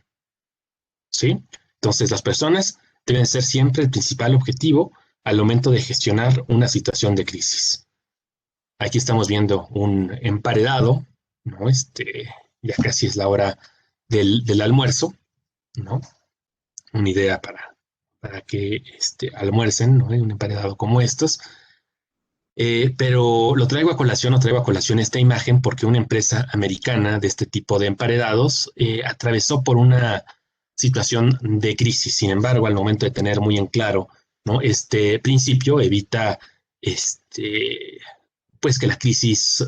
¿Sí? Entonces, las personas deben ser siempre el principal objetivo al momento de gestionar una situación de crisis. Aquí estamos viendo un emparedado, ¿no? Ya casi es la hora del almuerzo, ¿no? Una idea para que almuercen, ¿no? Un emparedado como estos. Pero lo traigo a colación esta imagen porque una empresa americana de este tipo de emparedados atravesó por una situación de crisis. Sin embargo, al momento de tener muy en claro, ¿no? este principio, evita pues que la crisis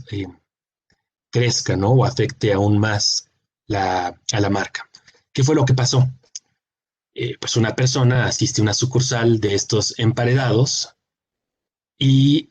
crezca, ¿no? O afecte aún más a la marca. ¿Qué fue lo que pasó? Pues una persona asiste a una sucursal de estos emparedados y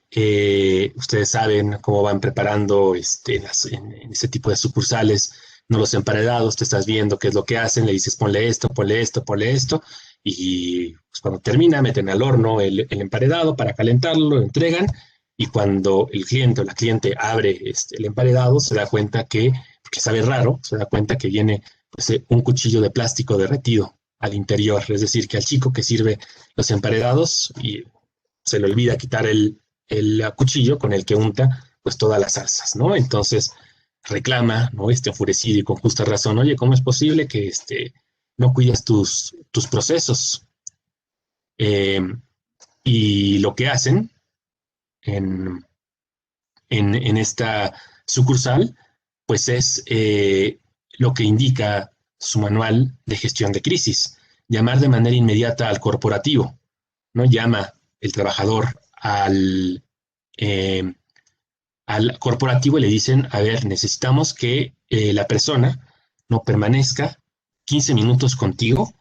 ustedes saben cómo van preparando en ese tipo de sucursales, no los emparedados, te estás viendo qué es lo que hacen, le dices ponle esto, ponle esto, ponle esto, y pues, cuando termina meten al horno el emparedado para calentarlo, lo entregan, y cuando el cliente o la cliente abre el emparedado, se da cuenta porque sabe raro, se da cuenta que viene pues, un cuchillo de plástico derretido al interior, es decir, que al chico que sirve los emparedados y se le olvida quitar el cuchillo con el que unta pues todas las salsas, ¿no? Entonces reclama, ¿no? Enfurecido y con justa razón, oye, ¿cómo es posible que no cuides tus procesos? Eh, y lo que hacen en, en esta sucursal, pues es lo que indica su manual de gestión de crisis, llamar de manera inmediata al corporativo, ¿no? Llama el trabajador eh, al corporativo y le dicen, a ver, necesitamos que la persona no permanezca 15 minutos contigo,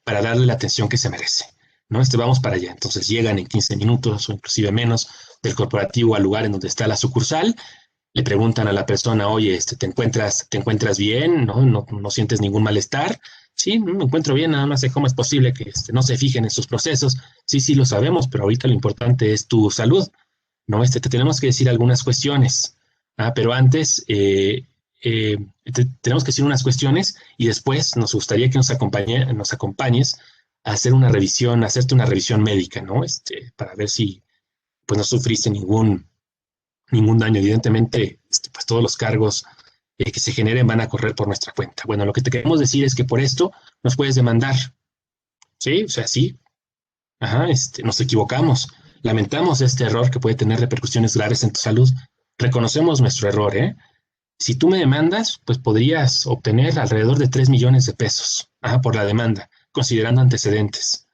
para darle la atención que se merece, ¿no? Vamos para allá. Entonces llegan en 15 minutos o inclusive menos del corporativo al lugar en donde está la sucursal, le preguntan a la persona, oye, te encuentras bien? ¿No sientes ningún malestar? Sí, me encuentro bien, nada más sé cómo es posible que no se fijen en sus procesos. Sí, sí, lo sabemos, pero ahorita lo importante es tu salud, ¿no? Te tenemos que decir algunas cuestiones, pero antes tenemos que decir unas cuestiones y después nos gustaría que nos acompañes a hacer una revisión, a hacerte una revisión médica, ¿no? Para ver si pues no sufriste ningún daño. Evidentemente, pues todos los cargos que se generen van a correr por nuestra cuenta. Bueno, lo que te queremos decir es que por esto nos puedes demandar, ¿sí? O sea, sí, nos equivocamos. Lamentamos este error que puede tener repercusiones graves en tu salud. Reconocemos nuestro error, ¿eh? Si tú me demandas, pues podrías obtener alrededor de 3 millones de pesos, por la demanda, considerando antecedentes.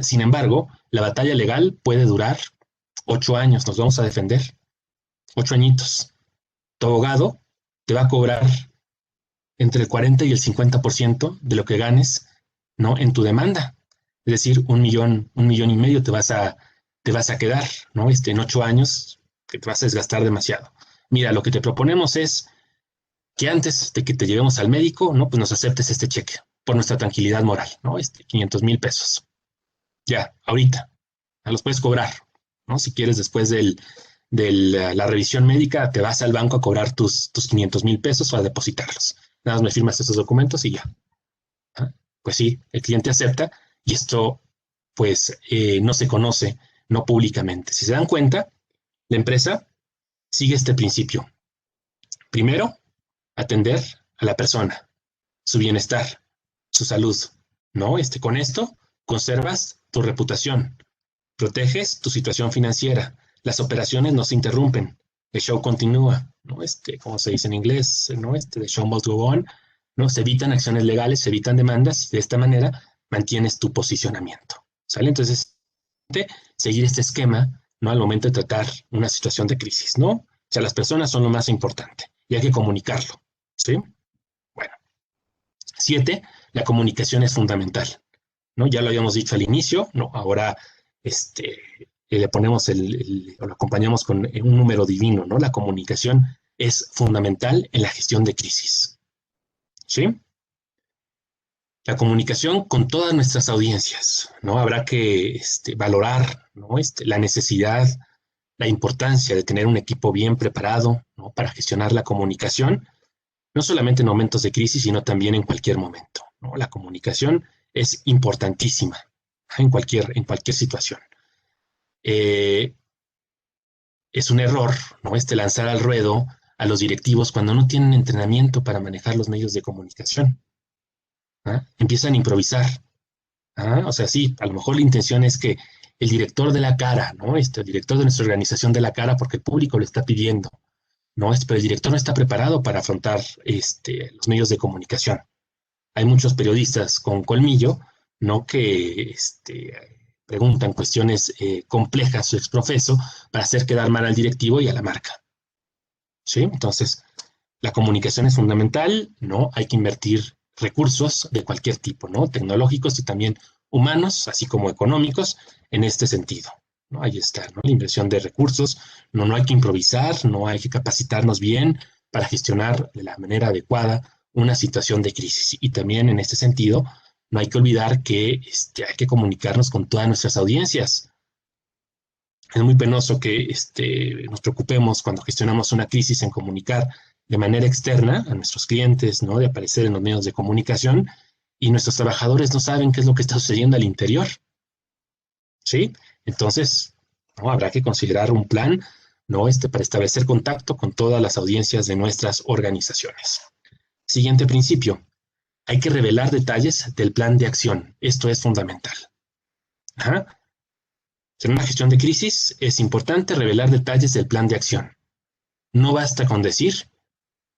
Sin embargo, la batalla legal puede durar 8 años. Nos vamos a defender. 8 añitos. Tu abogado te va a cobrar entre el 40 y el 50% de lo que ganes, ¿no? En tu demanda. Es decir, 1,5 millones te vas a quedar, ¿no? En 8 años que te vas a desgastar demasiado. Mira, lo que te proponemos es que antes de que te llevemos al médico, ¿no? Pues nos aceptes este cheque por nuestra tranquilidad moral, ¿no? 500,000 pesos. Ya, ahorita. Los puedes cobrar, ¿no? Si quieres, después de la revisión médica, te vas al banco a cobrar tus 500,000 pesos o a depositarlos. Nada más me firmas estos documentos y ya. Pues sí, el cliente acepta y esto, pues, no se conoce, no públicamente. Si se dan cuenta, la empresa sigue este principio. Primero, atender a la persona, su bienestar, su salud, ¿no? Con esto conservas tu reputación, proteges tu situación financiera, las operaciones no se interrumpen, el show continúa, ¿no? Como se dice en inglés, ¿no? The show must go on, ¿no? Se evitan acciones legales, se evitan demandas, y de esta manera mantienes tu posicionamiento, ¿sale? Entonces, seguir este esquema, ¿no? Al momento de tratar una situación de crisis, ¿no? O sea, las personas son lo más importante y hay que comunicarlo, ¿sí? Bueno. 7, la comunicación es fundamental, ¿no? Ya lo habíamos dicho al inicio, ¿no? Ahora, le ponemos o lo acompañamos con un número divino, ¿no? La comunicación es fundamental en la gestión de crisis, ¿sí? La comunicación con todas nuestras audiencias, ¿no? Habrá que valorar, ¿no? La necesidad, la importancia de tener un equipo bien preparado, ¿no? Para gestionar la comunicación, no solamente en momentos de crisis, sino también en cualquier momento, ¿no? La comunicación es importantísima en cualquier situación. Es un error, ¿no? Lanzar al ruedo a los directivos cuando no tienen entrenamiento para manejar los medios de comunicación. Empiezan a improvisar. O sea, sí, a lo mejor la intención es que el director de la cara, ¿no? El director de nuestra organización de la cara, porque el público lo está pidiendo, ¿no? Pero el director no está preparado para afrontar los medios de comunicación. Hay muchos periodistas con colmillo, ¿no? Que preguntan cuestiones complejas o exprofeso para hacer quedar mal al directivo y a la marca, ¿sí? Entonces, La comunicación es fundamental, ¿no? Hay que invertir recursos de cualquier tipo, ¿no? Tecnológicos y también humanos, así como económicos, en este sentido, ¿no? Ahí está, ¿no? La inversión de recursos, no hay que improvisar, no hay que capacitarnos bien para gestionar de la manera adecuada una situación de crisis. Y también en este sentido, no hay que olvidar que hay que comunicarnos con todas nuestras audiencias. Es muy penoso que nos preocupemos cuando gestionamos una crisis en comunicar de manera externa a nuestros clientes, ¿no? De aparecer en los medios de comunicación y nuestros trabajadores no saben qué es lo que está sucediendo al interior, ¿sí? Entonces, ¿no? Habrá que considerar un plan, ¿no? Para establecer contacto con todas las audiencias de nuestras organizaciones. Siguiente principio. Hay que revelar detalles del plan de acción. Esto es fundamental. Ajá. En una gestión de crisis es importante revelar detalles del plan de acción. No basta con decir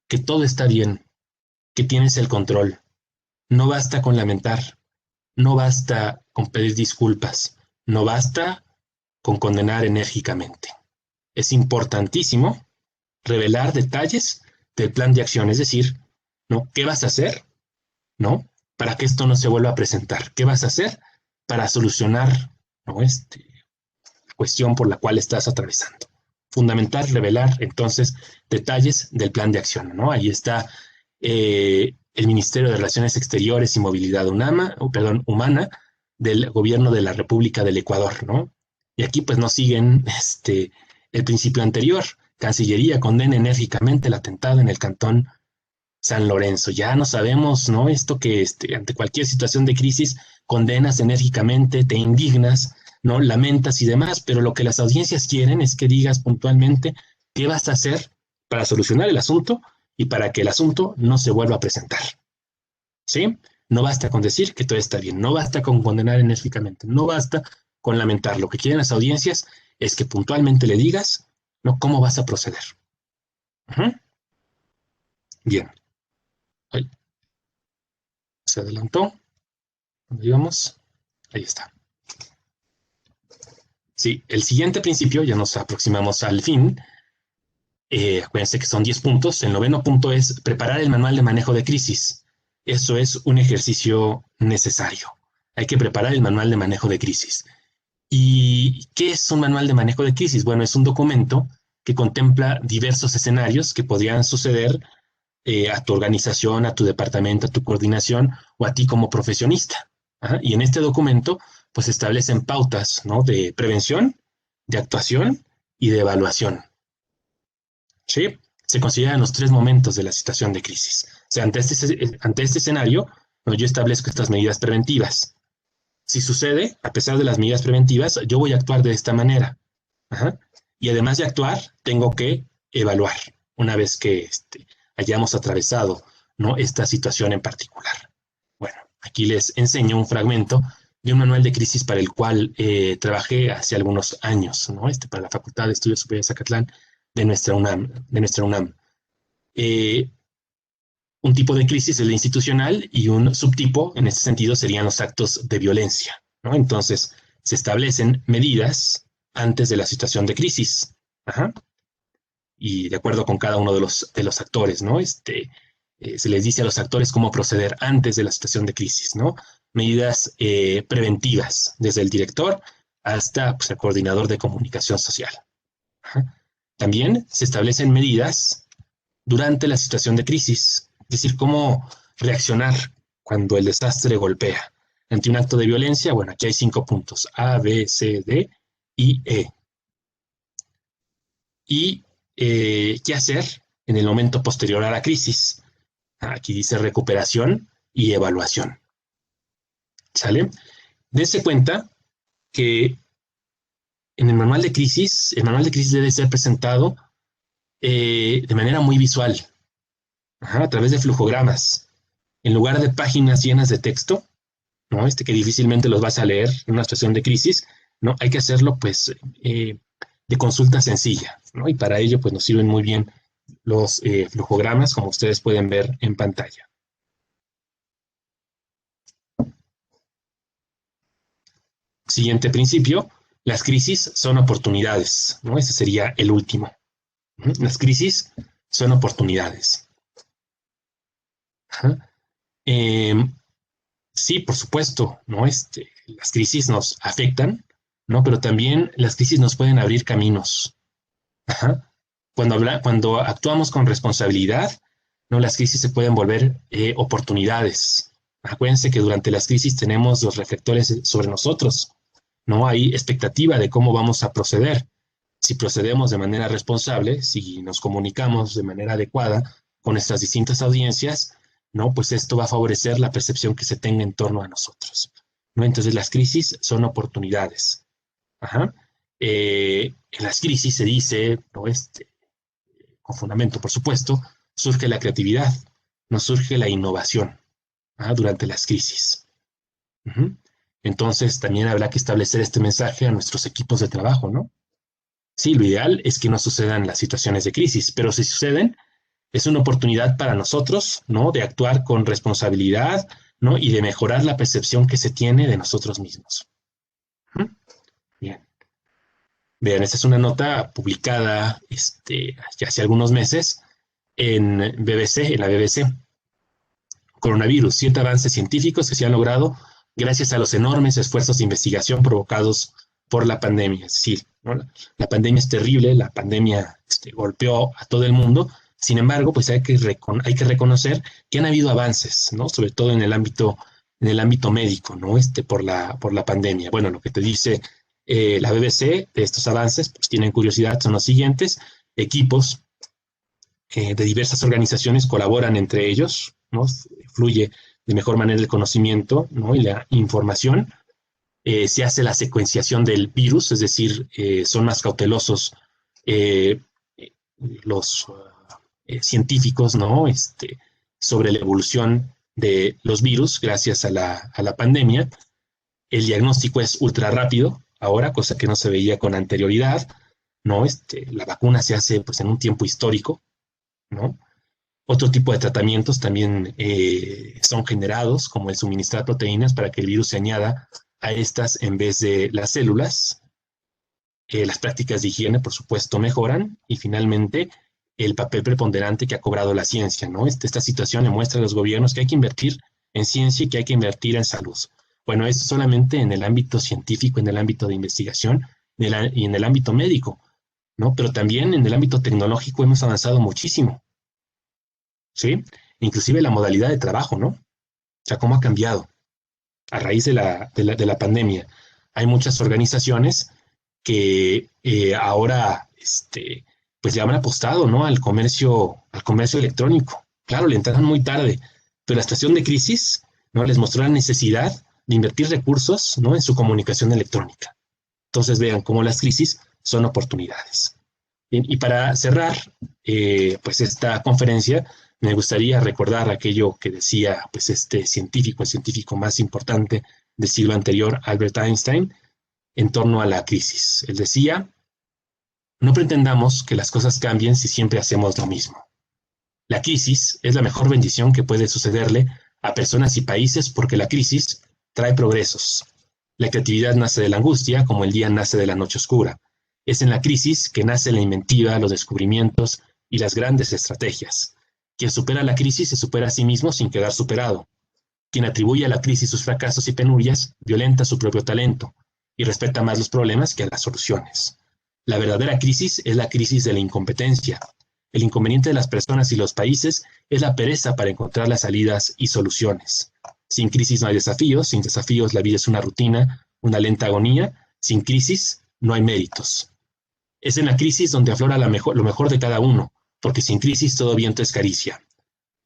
que todo está bien, que tienes el control. No basta con lamentar. No basta con pedir disculpas. No basta con condenar enérgicamente. Es importantísimo revelar detalles del plan de acción, es decir, ¿no? ¿Qué vas a hacer? ¿No? Para que esto no se vuelva a presentar. ¿Qué vas a hacer para solucionar, ¿no? Cuestión por la cual estás atravesando? Fundamental revelar entonces detalles del plan de acción, ¿no? Ahí está el Ministerio de Relaciones Exteriores y Movilidad Humana del Gobierno de la República del Ecuador, ¿no? Y aquí pues nos siguen el principio anterior. Cancillería condena enérgicamente el atentado en el Cantón San Lorenzo. Ya no sabemos, ¿no? Esto que ante cualquier situación de crisis condenas enérgicamente, te indignas, ¿no? Lamentas y demás, pero lo que las audiencias quieren es que digas puntualmente qué vas a hacer para solucionar el asunto y para que el asunto no se vuelva a presentar. ¿Sí? No basta con decir que todo está bien, no basta con condenar enérgicamente, no basta con lamentar. Lo que quieren las audiencias es que puntualmente le digas, ¿no? ¿Cómo vas a proceder? Bien. Ay, se adelantó. ¿Dónde íbamos? Ahí está. Sí, el siguiente principio, ya nos aproximamos al fin. Acuérdense que son 10 puntos. El 9º punto es preparar el manual de manejo de crisis. Eso es un ejercicio necesario. Hay que preparar el manual de manejo de crisis. ¿Y qué es un manual de manejo de crisis? Bueno, es un documento que contempla diversos escenarios que podrían suceder a tu organización, a tu departamento, a tu coordinación o a ti como profesionista. Ajá. Y en este documento, pues establecen pautas, ¿no? De prevención, de actuación y de evaluación. ¿Sí? Se consideran los 3 momentos de la situación de crisis. O sea, ante este escenario, ¿no? Yo establezco estas medidas preventivas. Si sucede, a pesar de las medidas preventivas, yo voy a actuar de esta manera. Ajá. Y además de actuar, tengo que evaluar una vez que hayamos atravesado, ¿no? Esta situación en particular. Bueno, aquí les enseño un fragmento de un manual de crisis para el cual trabajé hace algunos años, ¿no? Para la Facultad de Estudios Superiores de Zacatlán de nuestra UNAM. Un tipo de crisis es la institucional y un subtipo, en este sentido, serían los actos de violencia, ¿no? Entonces, se establecen medidas antes de la situación de crisis. Ajá. Y de acuerdo con cada uno de los actores, ¿no? Se les dice a los actores cómo proceder antes de la situación de crisis, ¿no? Medidas preventivas, desde el director hasta pues, el coordinador de comunicación social. Ajá. También se establecen medidas durante la situación de crisis, es decir, cómo reaccionar cuando el desastre golpea. Ante un acto de violencia, bueno, aquí hay 5 puntos, A, B, C, D y E. Y qué hacer en el momento posterior a la crisis. Aquí dice recuperación y evaluación. ¿Sale? Dense cuenta que en el manual de crisis debe ser presentado de manera muy visual, a través de flujogramas, en lugar de páginas llenas de texto, ¿no? Que difícilmente los vas a leer en una situación de crisis, ¿no? Hay que hacerlo, pues, de consulta sencilla, ¿no? Y para ello, pues, nos sirven muy bien los flujogramas, como ustedes pueden ver en pantalla. Siguiente principio, las crisis son oportunidades, ¿no? Ese sería el último. Las crisis son oportunidades. Ajá. Sí, por supuesto, ¿no? Las crisis nos afectan, ¿no? Pero también las crisis nos pueden abrir caminos. Ajá. Cuando actuamos con responsabilidad, ¿no? Las crisis se pueden volver oportunidades. Acuérdense que durante las crisis tenemos los reflectores sobre nosotros, ¿no? Hay expectativa de cómo vamos a proceder. Si procedemos de manera responsable, si nos comunicamos de manera adecuada con nuestras distintas audiencias, ¿no? Pues esto va a favorecer la percepción que se tenga en torno a nosotros, ¿no? Entonces las crisis son oportunidades. Ajá. En las crisis se dice, ¿no? Con fundamento, por supuesto, surge la creatividad, no surge la innovación, ¿ah? Durante las crisis. Ujú. Entonces también habrá que establecer este mensaje a nuestros equipos de trabajo, ¿no? Sí, lo ideal es que no sucedan las situaciones de crisis, pero si suceden, es una oportunidad para nosotros, ¿no? De actuar con responsabilidad, ¿no? Y de mejorar la percepción que se tiene de nosotros mismos. ¿Mm? Bien. Vean, esta es una nota publicada ya hace algunos meses en BBC, en la BBC. Coronavirus, 7 avances científicos que se han logrado gracias a los enormes esfuerzos de investigación provocados por la pandemia. Es decir, ¿no? La pandemia es terrible, la pandemia golpeó a todo el mundo. Sin embargo, pues hay que reconocer que han habido avances, ¿no? Sobre todo en el ámbito médico, ¿no? Por la pandemia. Bueno, lo que te dice la BBC de estos avances, pues tienen curiosidad, son los siguientes: equipos de diversas organizaciones colaboran entre ellos, ¿no? Fluye de mejor manera el conocimiento, ¿no? Y la información. Se hace la secuenciación del virus, es decir, son más cautelosos eh, los científicos, ¿no? Sobre la evolución de los virus gracias a la pandemia. El diagnóstico es ultra rápido ahora, cosa que no se veía con anterioridad, ¿no? La vacuna se hace pues en un tiempo histórico, ¿no? Otro tipo de tratamientos también son generados, como el suministrar proteínas para que el virus se añada a estas en vez de las células. Las prácticas de higiene, por supuesto, mejoran. Y finalmente, el papel preponderante que ha cobrado la ciencia, ¿no? Esta situación le muestra a los gobiernos que hay que invertir en ciencia y que hay que invertir en salud. Bueno, esto solamente en el ámbito científico, en el ámbito de investigación y en el ámbito médico, ¿no? Pero también en el ámbito tecnológico hemos avanzado muchísimo, ¿sí? Inclusive la modalidad de trabajo, ¿no? O sea, cómo ha cambiado a raíz de la pandemia. Hay muchas organizaciones que ahora pues le han apostado, ¿no? al comercio electrónico. Claro, le entraron muy tarde, pero la situación de crisis, ¿no? Les mostró la necesidad de invertir recursos, ¿no? En su comunicación electrónica. Entonces vean cómo las crisis son oportunidades. Y para cerrar pues esta conferencia, me gustaría recordar aquello que decía pues el científico más importante del siglo anterior, Albert Einstein, en torno a la crisis. Él decía: no pretendamos que las cosas cambien si siempre hacemos lo mismo. La crisis es la mejor bendición que puede sucederle a personas y países, porque la crisis trae progresos. La creatividad nace de la angustia, como el día nace de la noche oscura. Es en la crisis que nace la inventiva, los descubrimientos y las grandes estrategias. Quien supera la crisis se supera a sí mismo sin quedar superado. Quien atribuye a la crisis sus fracasos y penurias violenta su propio talento y respeta más los problemas que las soluciones. La verdadera crisis es la crisis de la incompetencia. El inconveniente de las personas y los países es la pereza para encontrar las salidas y soluciones. Sin crisis no hay desafíos, sin desafíos la vida es una rutina, una lenta agonía, sin crisis no hay méritos. Es en la crisis donde aflora lo mejor de cada uno, porque sin crisis todo viento es caricia.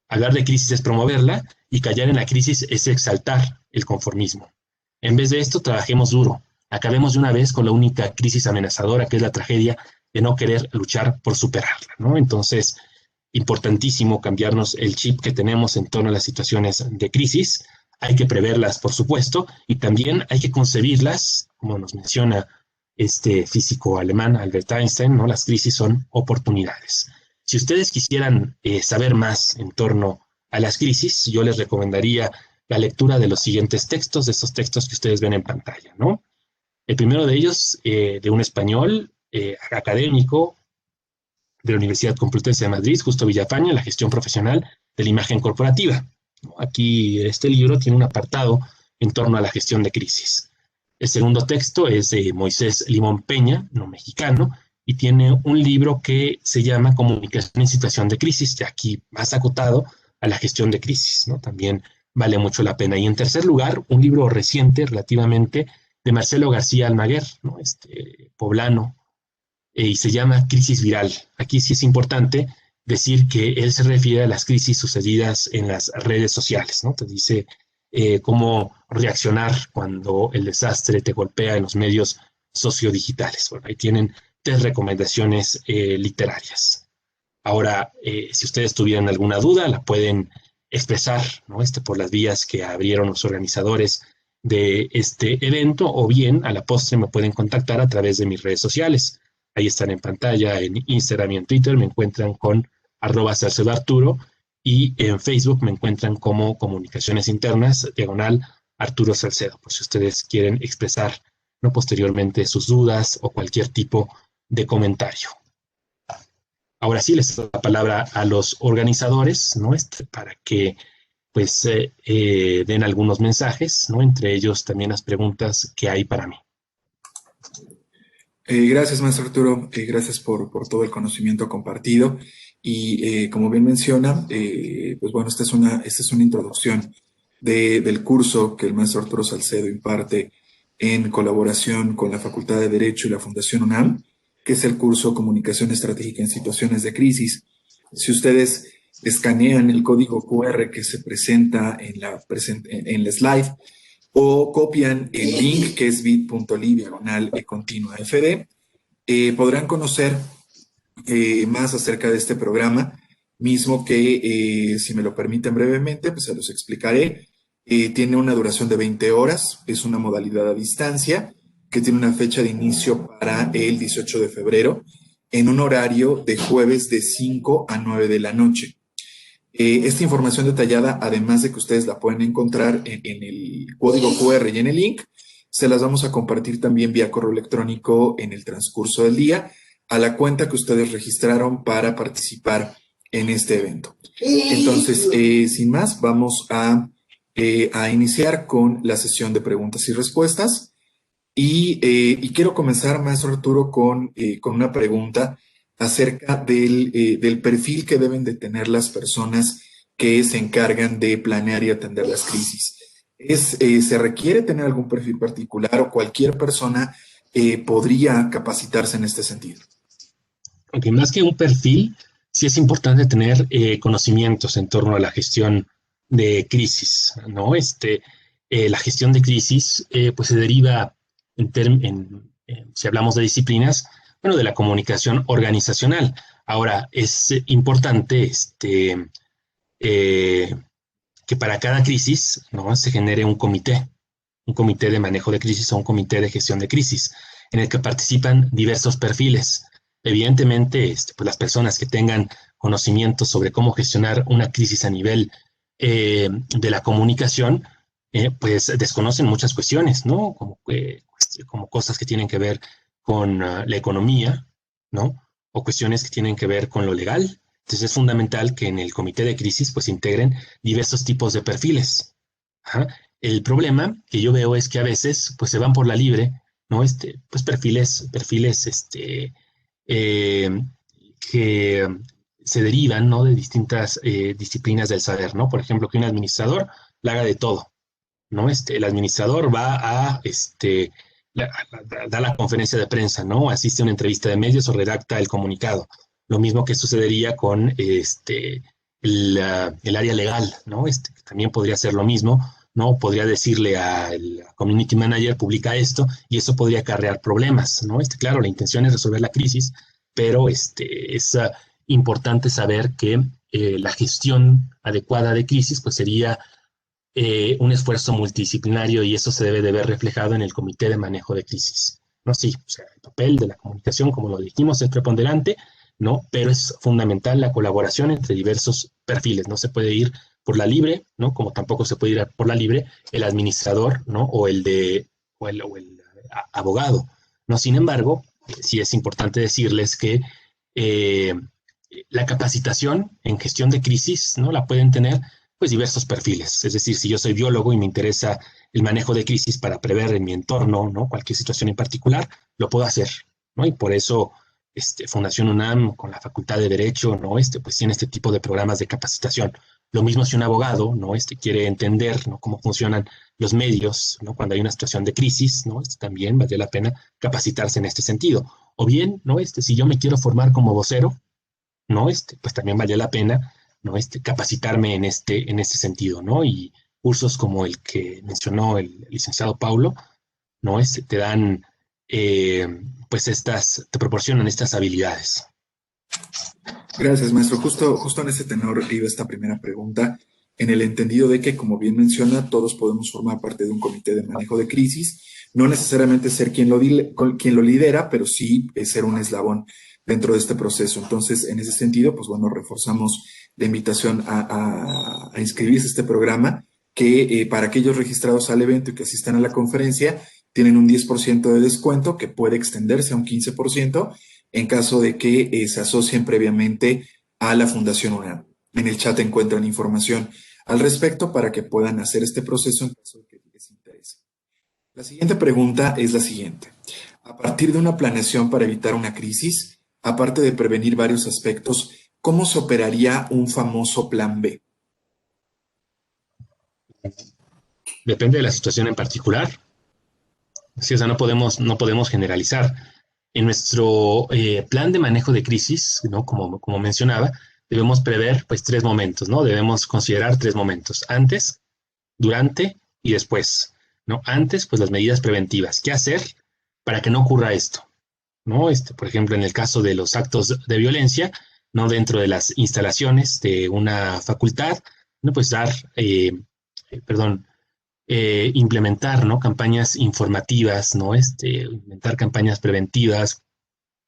Hablar de crisis es promoverla, y callar en la crisis es exaltar el conformismo. En vez de esto, trabajemos duro. Acabemos de una vez con la única crisis amenazadora, que es la tragedia de no querer luchar por superarla, ¿no? Entonces, importantísimo cambiarnos el chip que tenemos en torno a las situaciones de crisis. Hay que preverlas, por supuesto, y también hay que concebirlas, como nos menciona este físico alemán, Albert Einstein, ¿no? Las crisis son oportunidades. Si ustedes quisieran saber más en torno a las crisis, yo les recomendaría la lectura de los siguientes textos, de estos textos que ustedes ven en pantalla, ¿no? El primero de ellos, de un español académico de la Universidad Complutense de Madrid, Justo Villafaña, La gestión profesional de la imagen corporativa. Aquí este libro tiene un apartado en torno a la gestión de crisis. El segundo texto es de Moisés Limón Peña, no mexicano, y tiene un libro que se llama Comunicación en situación de crisis, ya aquí más acotado a la gestión de crisis, ¿no? También vale mucho la pena. Y en tercer lugar, un libro reciente relativamente de Marcelo García Almaguer, ¿no? Poblano, y se llama Crisis Viral. Aquí sí es importante decir que él se refiere a las crisis sucedidas en las redes sociales, ¿no? Te dice cómo reaccionar cuando el desastre te golpea en los medios sociodigitales. Bueno, ahí tienen 3 recomendaciones literarias. Ahora, si ustedes tuvieran alguna duda, la pueden expresar, ¿no? Por las vías que abrieron los organizadores de este evento, o bien a la postre me pueden contactar a través de mis redes sociales. Ahí están en pantalla, en Instagram y en Twitter me encuentran con @SalcedoArturo, y en Facebook me encuentran como Comunicaciones Internas, /Arturo Salcedo, por si ustedes quieren expresar, ¿no?, posteriormente sus dudas o cualquier tipo de comentario. Ahora sí, les doy la palabra a los organizadores, ¿no?, para que pues den algunos mensajes, ¿no?, entre ellos también las preguntas que hay para mí. Gracias, maestro Arturo. Gracias por todo el conocimiento compartido. Y como bien menciona, pues bueno, esta es una introducción del curso que el maestro Arturo Salcedo imparte en colaboración con la Facultad de Derecho y la Fundación UNAM, que es el curso Comunicación Estratégica en Situaciones de Crisis. Si ustedes escanean el código QR que se presenta en la slide, o copian el link que es bit.ly/continua-fd, podrán conocer más acerca de este programa, mismo que, si me lo permiten brevemente, pues se los explicaré. Tiene una duración de 20 horas, es una modalidad a distancia, que tiene una fecha de inicio para el 18 de febrero, en un horario de jueves de 5 a 9 de la noche. Esta información detallada, además de que ustedes la pueden encontrar en el código QR y en el link, se las vamos a compartir también vía correo electrónico en el transcurso del día a la cuenta que ustedes registraron para participar en este evento. Entonces, sin más, vamos a iniciar con la sesión de preguntas y respuestas. Y quiero comenzar, maestro Arturo, con una pregunta acerca del perfil que deben de tener las personas que se encargan de planear y atender las crisis. ¿Se requiere tener algún perfil particular o cualquier persona podría capacitarse en este sentido? Aunque más que un perfil, sí es importante tener conocimientos en torno a la gestión de crisis, ¿no? La gestión de crisis pues se deriva si hablamos de disciplinas, bueno, de la comunicación organizacional. Ahora, es importante que para cada crisis, ¿no?, se genere un comité de manejo de crisis o un comité de gestión de crisis, en el que participan diversos perfiles. Evidentemente, pues las personas que tengan conocimiento sobre cómo gestionar una crisis a nivel de la comunicación, pues desconocen muchas cuestiones, ¿no? Como cosas que tienen que ver con la economía, ¿no? O cuestiones que tienen que ver con lo legal. Entonces es fundamental que en el comité de crisis pues integren diversos tipos de perfiles. Ajá. El problema que yo veo es que a veces pues se van por la libre, ¿no? Pues perfiles que se derivan, ¿no?, de distintas disciplinas del saber, ¿no? Por ejemplo, que un administrador la haga de todo, ¿no? El administrador va da la conferencia de prensa, ¿no? Asiste a una entrevista de medios o redacta el comunicado. Lo mismo que sucedería con el área legal, ¿no? Que también podría ser lo mismo, ¿no? Podría decirle al community manager, publica esto, y eso podría acarrear problemas, ¿no? Claro, la intención es resolver la crisis, pero es importante saber que la gestión adecuada de crisis pues sería un esfuerzo multidisciplinario, y eso se debe de ver reflejado en el comité de manejo de crisis, ¿no? Sí, o sea, el papel de la comunicación, como lo dijimos, es preponderante, ¿no? Pero es fundamental la colaboración entre diversos perfiles. No se puede ir por la libre, ¿no? Como tampoco se puede ir por la libre el administrador, ¿no? O el abogado, ¿no? Sin embargo, sí es importante decirles que la capacitación en gestión de crisis, ¿no? La pueden tener pues diversos perfiles. Es decir, si yo soy biólogo y me interesa el manejo de crisis para prever en mi entorno, ¿no? Cualquier situación en particular, lo puedo hacer, ¿no? Y por eso Fundación UNAM con la Facultad de Derecho, ¿no? Pues tiene este tipo de programas de capacitación. Lo mismo si un abogado, ¿no? Quiere entender, ¿no? Cómo funcionan los medios, ¿no? Cuando hay una situación de crisis, ¿no? También vale la pena capacitarse en este sentido. O bien, ¿no? Si yo me quiero formar como vocero, ¿no? Pues también vale la pena, ¿no? Capacitarme en este sentido, ¿no? Y cursos como el que mencionó el licenciado Paulo, ¿no? Te dan, pues te proporcionan estas habilidades. Gracias, maestro. Justo en ese tenor iba esta primera pregunta, en el entendido de que, como bien menciona, todos podemos formar parte de un comité de manejo de crisis, no necesariamente ser quien lo lidera, pero sí ser un eslabón dentro de este proceso. Entonces, en ese sentido, pues bueno, reforzamos la invitación a inscribirse a este programa, que para aquellos registrados al evento y que asistan a la conferencia, tienen un 10% de descuento que puede extenderse a un 15% en caso de que se asocien previamente a la Fundación UNAM. En el chat encuentran información al respecto para que puedan hacer este proceso en caso de que les interese. La siguiente pregunta es la siguiente. A partir de una planeación para evitar una crisis, aparte de prevenir varios aspectos, ¿cómo se operaría un famoso plan B? Depende de la situación en particular. Sí, o sea, no podemos generalizar. En nuestro plan de manejo de crisis, ¿no? Como mencionaba, debemos prever pues 3 momentos, ¿no? Debemos considerar 3 momentos: antes, durante y después, ¿no? Antes, pues las medidas preventivas. ¿Qué hacer para que no ocurra esto? ¿No? Por ejemplo, en el caso de los actos de violencia, ¿no? Dentro de las instalaciones de una facultad, ¿no? Pues implementar, ¿no? Campañas informativas, ¿no? Implementar campañas preventivas,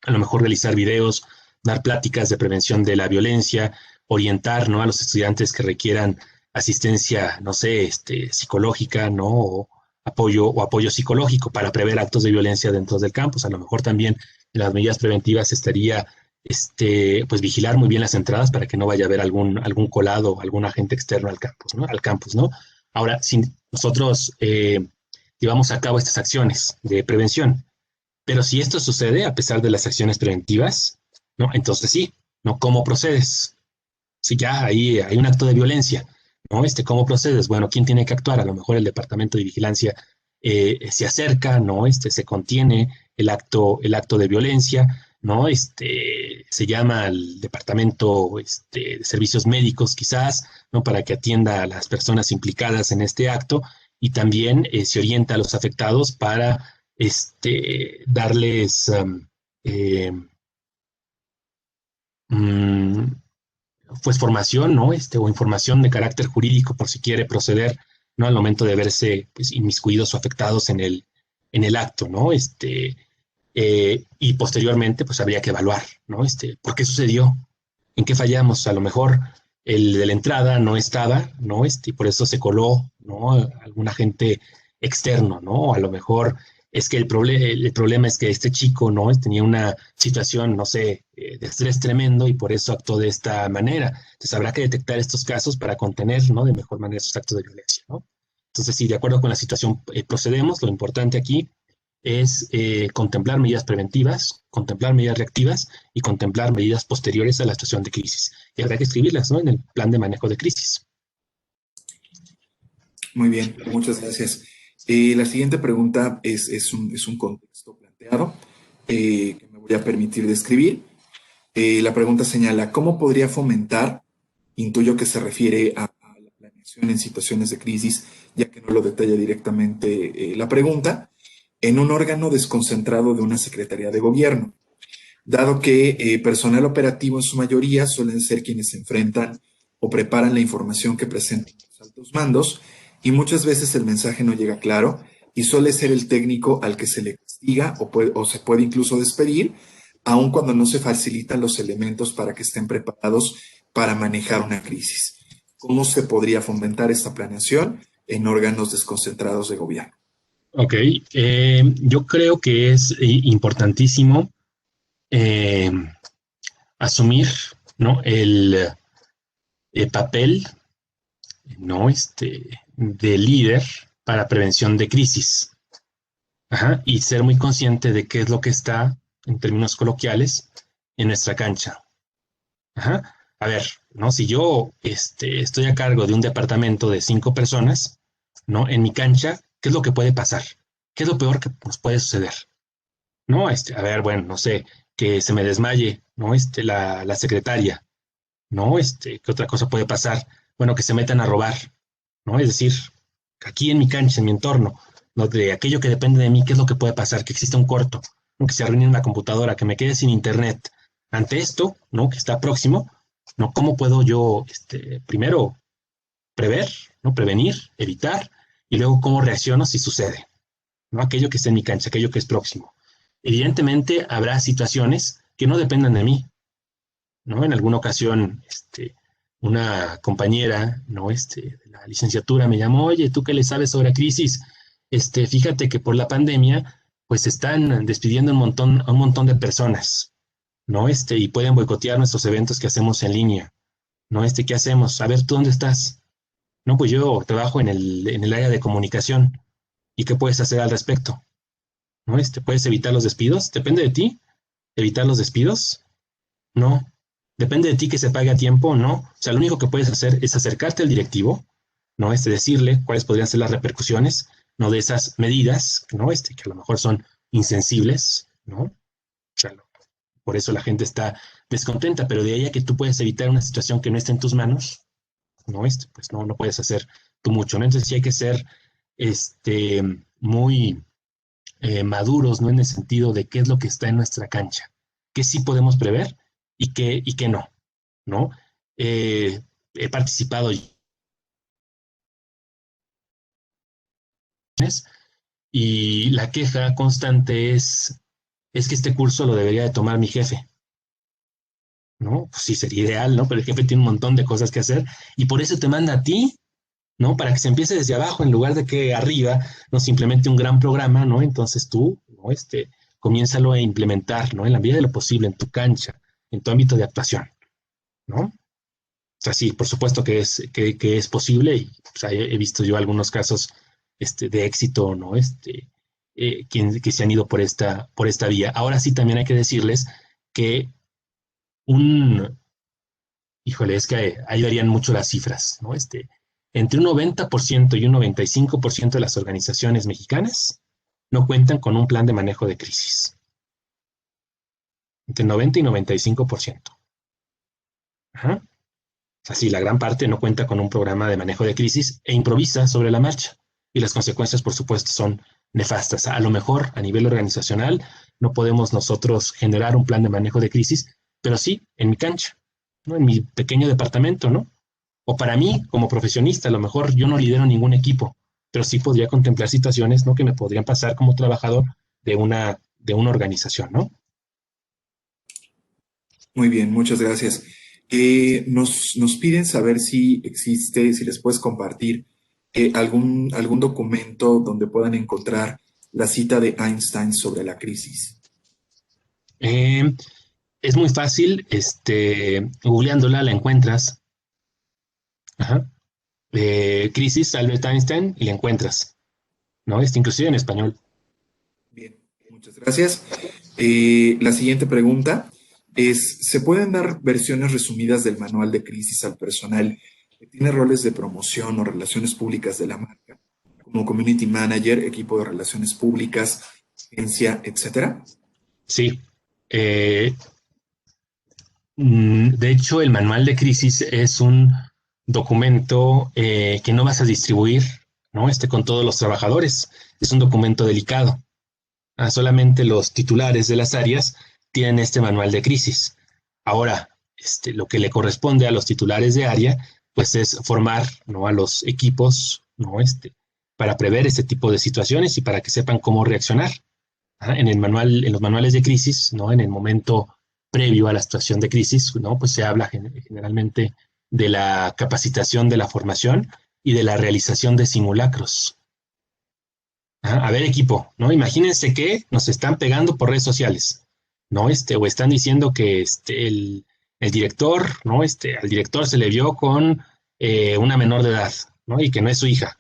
a lo mejor realizar videos, dar pláticas de prevención de la violencia, orientar, ¿no? A los estudiantes que requieran asistencia, no sé, psicológica, ¿no? O apoyo psicológico para prever actos de violencia dentro del campus. A lo mejor también en las medidas preventivas estaría, pues vigilar muy bien las entradas para que no vaya a haber algún colado, algún agente externo al campus, ¿no? Ahora, si nosotros llevamos a cabo estas acciones de prevención, pero si esto sucede a pesar de las acciones preventivas, ¿no? Entonces sí, ¿no? ¿Cómo procedes? Si ya ahí hay un acto de violencia, ¿no? ¿Cómo procedes? Bueno, ¿quién tiene que actuar? A lo mejor el departamento de vigilancia se acerca, ¿no? Se contiene el acto de violencia, ¿no? Se llama al departamento de servicios médicos, quizás, ¿no? Para que atienda a las personas implicadas en este acto, y también se orienta a los afectados para darles eh, mm, pues formación, ¿no? O información de carácter jurídico por si quiere proceder, ¿no? Al momento de verse pues inmiscuidos o afectados en el acto, ¿no? Y posteriormente pues habría que evaluar, ¿no? ¿Por qué sucedió? ¿En qué fallamos? A lo mejor el de la entrada no estaba, ¿no? Y por eso se coló, ¿no? Algún agente externo, ¿no? A lo mejor es que el problema es que este chico, ¿no? Tenía una situación, no sé, de estrés tremendo y por eso actuó de esta manera. Entonces habrá que detectar estos casos para contener, ¿no? De mejor manera esos actos de violencia, ¿no? Entonces, sí, de acuerdo con la situación procedemos. Lo importante aquí es contemplar medidas preventivas, contemplar medidas reactivas y contemplar medidas posteriores a la situación de crisis. Y habrá que escribirlas, ¿no? En el plan de manejo de crisis. Muy bien, muchas gracias. La siguiente pregunta es un contexto planteado que me voy a permitir describir. La pregunta señala, ¿cómo podría fomentar? Intuyo que se refiere a la planeación en situaciones de crisis, ya que no lo detalla directamente la pregunta, en un órgano desconcentrado de una secretaría de gobierno, dado que personal operativo en su mayoría suelen ser quienes se enfrentan o preparan la información que presentan los altos mandos, y muchas veces el mensaje no llega claro y suele ser el técnico al que se le castiga o se puede incluso despedir, aun cuando no se facilitan los elementos para que estén preparados para manejar una crisis. ¿Cómo se podría fomentar esta planeación en órganos desconcentrados de gobierno? Ok, yo creo que es importantísimo asumir, ¿no? El papel, ¿no? De líder para prevención de crisis. Ajá, y ser muy consciente de qué es lo que está, en términos coloquiales, en nuestra cancha. Ajá. A ver, ¿no? Si yo estoy a cargo de un departamento de 5 personas, ¿no? En mi cancha, ¿qué es lo que puede pasar? ¿Qué es lo peor que nos puede suceder? ¿No? A ver, bueno, no sé, que se me desmaye, ¿no? La secretaria, ¿no? ¿Qué otra cosa puede pasar? Bueno, que se metan a robar, ¿no? Es decir, aquí en mi cancha, en mi entorno, ¿no? De aquello que depende de mí, ¿qué es lo que puede pasar? Que exista un corto, ¿no? Que se arruine una computadora, que me quede sin internet. Ante esto, ¿no? Que está próximo, ¿no? ¿Cómo puedo yo, primero, prever, ¿no? Prevenir, evitar, y luego cómo reacciono si sucede, ¿no? Aquello que está en mi cancha, aquello que es próximo. Evidentemente, habrá situaciones que no dependan de mí, ¿no? En alguna ocasión, una compañera, ¿no? De la licenciatura me llamó, oye, ¿tú qué le sabes sobre crisis? Fíjate que por la pandemia, pues están despidiendo a un montón de personas, ¿no? Y pueden boicotear nuestros eventos que hacemos en línea, ¿no? ¿Qué hacemos? A ver, ¿tú dónde estás? No, pues yo trabajo en el área de comunicación. ¿Y qué puedes hacer al respecto? ¿No? ¿Puedes evitar los despidos? ¿Depende de ti evitar los despidos? No. ¿Depende de ti que se pague a tiempo? No. O sea, lo único que puedes hacer es acercarte al directivo, ¿no? Decirle cuáles podrían ser las repercusiones, ¿no? De esas medidas, ¿no? Que a lo mejor son insensibles, ¿no? O sea, por eso la gente está descontenta, pero de ahí a que tú puedes evitar una situación que no esté en tus manos, ¿no? Pues no puedes hacer tú mucho, ¿no? Entonces sí hay que ser, muy maduros, ¿no? En el sentido de qué es lo que está en nuestra cancha, qué sí podemos prever y qué no, ¿no? He participado y la queja constante es que este curso lo debería de tomar mi jefe, ¿no? Pues sí, sería ideal, ¿no? Pero el jefe tiene un montón de cosas que hacer y por eso te manda a ti, ¿no? Para que se empiece desde abajo en lugar de que arriba nos implemente un gran programa, ¿no? Entonces tú, ¿no? Comiénzalo a implementar, ¿no? En la medida de lo posible, en tu cancha, en tu ámbito de actuación, ¿no? O sea, sí, por supuesto que es posible y o sea, he visto yo algunos casos de éxito, ¿no? Que se han ido por esta vía. Ahora sí, también hay que decirles que un, híjole, es que ahí varían mucho las cifras, ¿no? Entre un 90% y un 95% de las organizaciones mexicanas no cuentan con un plan de manejo de crisis. Entre 90 y 95%. Ajá. O sea, sí, la gran parte no cuenta con un programa de manejo de crisis e improvisa sobre la marcha. Y las consecuencias, por supuesto, son nefastas. A lo mejor, a nivel organizacional, no podemos nosotros generar un plan de manejo de crisis, pero sí en mi cancha, ¿no? En mi pequeño departamento, ¿no? O para mí, como profesionista, a lo mejor yo no lidero ningún equipo, pero sí podría contemplar situaciones, ¿no? Que me podrían pasar como trabajador de una organización, ¿no? Muy bien, muchas gracias. Nos piden saber si existe, si les puedes compartir algún documento donde puedan encontrar la cita de Einstein sobre la crisis. Eh, es muy fácil, googleándola la encuentras. Ajá. Crisis, Albert Einstein, y la encuentras, ¿no? Inclusive en español. Bien, muchas gracias. La siguiente pregunta es, ¿se pueden dar versiones resumidas del manual de crisis al personal que tiene roles de promoción o relaciones públicas de la marca, como community manager, equipo de relaciones públicas, agencia, etcétera? Sí. Eh, de hecho, el manual de crisis es un documento que no vas a distribuir, ¿no? Con todos los trabajadores. Es un documento delicado. Solamente los titulares de las áreas tienen este manual de crisis. Ahora, lo que le corresponde a los titulares de área, pues es formar, ¿no? A los equipos, ¿no? Para prever este tipo de situaciones y para que sepan cómo reaccionar. En los manuales de crisis, ¿no? En el momento previo a la situación de crisis, ¿no? Pues se habla generalmente de la capacitación de la formación y de la realización de simulacros. A ver, equipo, ¿no? Imagínense que nos están pegando por redes sociales, ¿no? O están diciendo que el el director, ¿no? Al director se le vio con una menor de edad, ¿no? Y que no es su hija.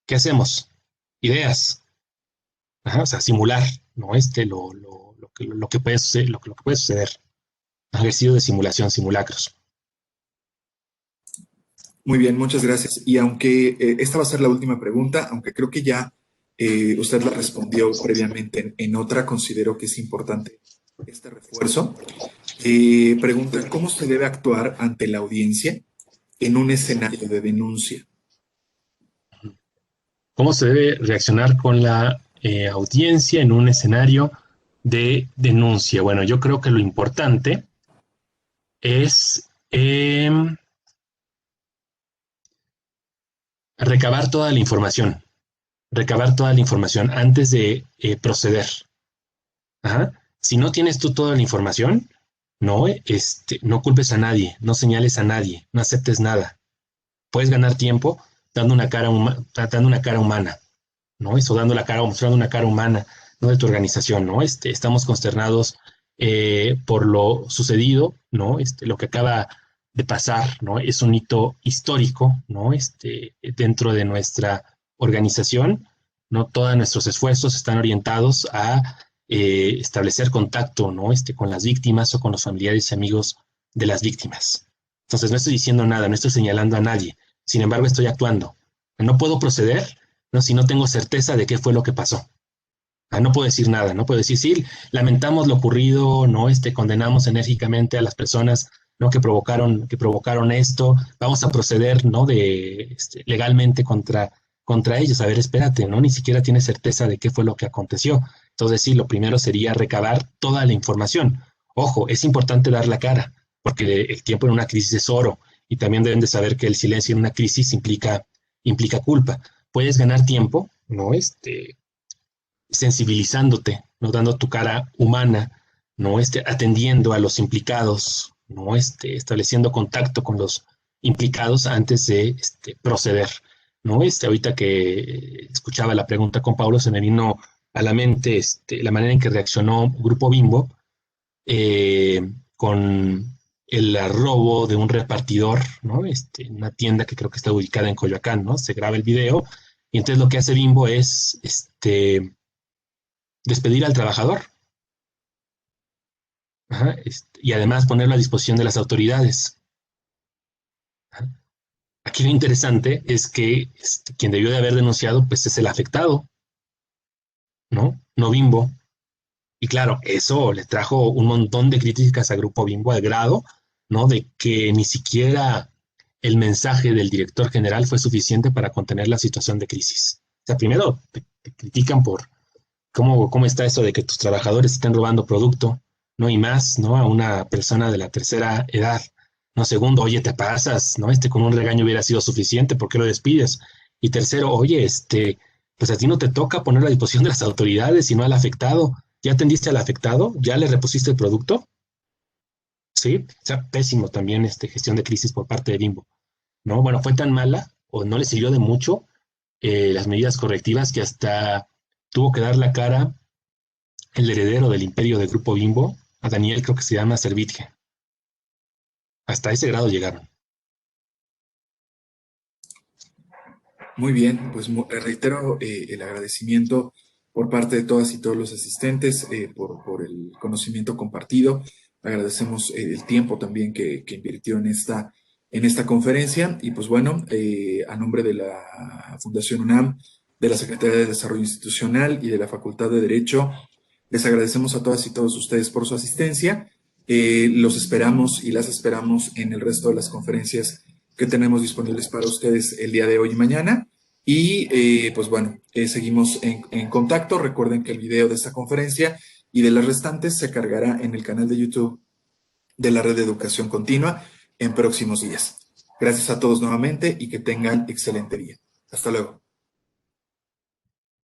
¿Qué hacemos? Ideas. Ajá, o sea, simular, ¿no? Lo que puede suceder, lo que puede suceder. Ejercicio de simulación, simulacros. Muy bien, muchas gracias. Y aunque esta va a ser la última pregunta, aunque creo que ya usted la respondió previamente en otra, considero que es importante este refuerzo. Pregunta, ¿cómo se debe actuar ante la audiencia en un escenario de denuncia? ¿Cómo se debe reaccionar con la audiencia en un escenario de denuncia? Bueno, yo creo que lo importante es recabar toda la información antes de proceder. Ajá. Si no tienes tú toda la información, no, no culpes a nadie, no señales a nadie, no aceptes nada. Puedes ganar tiempo dando dando una cara humana, ¿no? Eso dando la cara o mostrando una cara humana, ¿no? De tu organización, ¿no? Estamos consternados por lo sucedido, ¿no? Lo que acaba de pasar, ¿no? Es un hito histórico, ¿no? Dentro de nuestra organización, ¿no? Todos nuestros esfuerzos están orientados a establecer contacto, ¿no? Con las víctimas o con los familiares y amigos de las víctimas. Entonces, no estoy diciendo nada, no estoy señalando a nadie. Sin embargo, estoy actuando. No puedo proceder, ¿no? Si no tengo certeza de qué fue lo que pasó. No puedo decir nada, no puedo decir, sí, lamentamos lo ocurrido, ¿no? Condenamos enérgicamente a las personas, ¿no? Que provocaron esto, vamos a proceder, ¿no? Legalmente contra ellos. A ver, espérate, ¿no? Ni siquiera tienes certeza de qué fue lo que aconteció. Entonces, sí, lo primero sería recabar toda la información. Ojo, es importante dar la cara, porque el tiempo en una crisis es oro, y también deben de saber que el silencio en una crisis implica culpa. Puedes ganar tiempo, ¿no? Sensibilizándote, ¿no? Dando tu cara humana, ¿no? Atendiendo a los implicados, ¿no? Estableciendo contacto con los implicados antes de proceder, ¿no? Ahorita que escuchaba la pregunta con Pablo, se me vino a la mente la manera en que reaccionó Grupo Bimbo con el robo de un repartidor, ¿no? Una tienda que creo que está ubicada en Coyoacán, ¿no? Se graba el video y entonces lo que hace Bimbo es despedir al trabajador. Ajá, y además ponerlo a disposición de las autoridades. Ajá. Aquí lo interesante es que quien debió de haber denunciado pues es el afectado, ¿no? No Bimbo. Y claro, eso le trajo un montón de críticas a Grupo Bimbo al grado, ¿no? De que ni siquiera el mensaje del director general fue suficiente para contener la situación de crisis. O sea, primero te critican por cómo está eso de que tus trabajadores estén robando producto, ¿no? Y más, ¿no? A una persona de la tercera edad. No, segundo, oye, te pasas, ¿no? Con un regaño hubiera sido suficiente, ¿por qué lo despides? Y tercero, oye, pues a ti no te toca ponerlo a disposición de las autoridades, sino al afectado. ¿Ya atendiste al afectado? ¿Ya le repusiste el producto? Sí, o sea, pésimo también gestión de crisis por parte de Bimbo, ¿no? Bueno, fue tan mala o no le sirvió de mucho las medidas correctivas que hasta tuvo que dar la cara el heredero del imperio del Grupo Bimbo, a Daniel creo que se llama Servitje. Hasta ese grado llegaron. Muy bien, pues reitero el agradecimiento por parte de todas y todos los asistentes por el conocimiento compartido. Agradecemos el tiempo también que invirtió en esta conferencia. Y pues bueno, a nombre de la Fundación UNAM, de la Secretaría de Desarrollo Institucional y de la Facultad de Derecho, les agradecemos a todas y todos ustedes por su asistencia. Los esperamos y las esperamos en el resto de las conferencias que tenemos disponibles para ustedes el día de hoy y mañana. Y pues bueno, seguimos en contacto. Recuerden que el video de esta conferencia y de las restantes se cargará en el canal de YouTube de la Red de Educación Continua en próximos días. Gracias a todos nuevamente y que tengan excelente día. Hasta luego.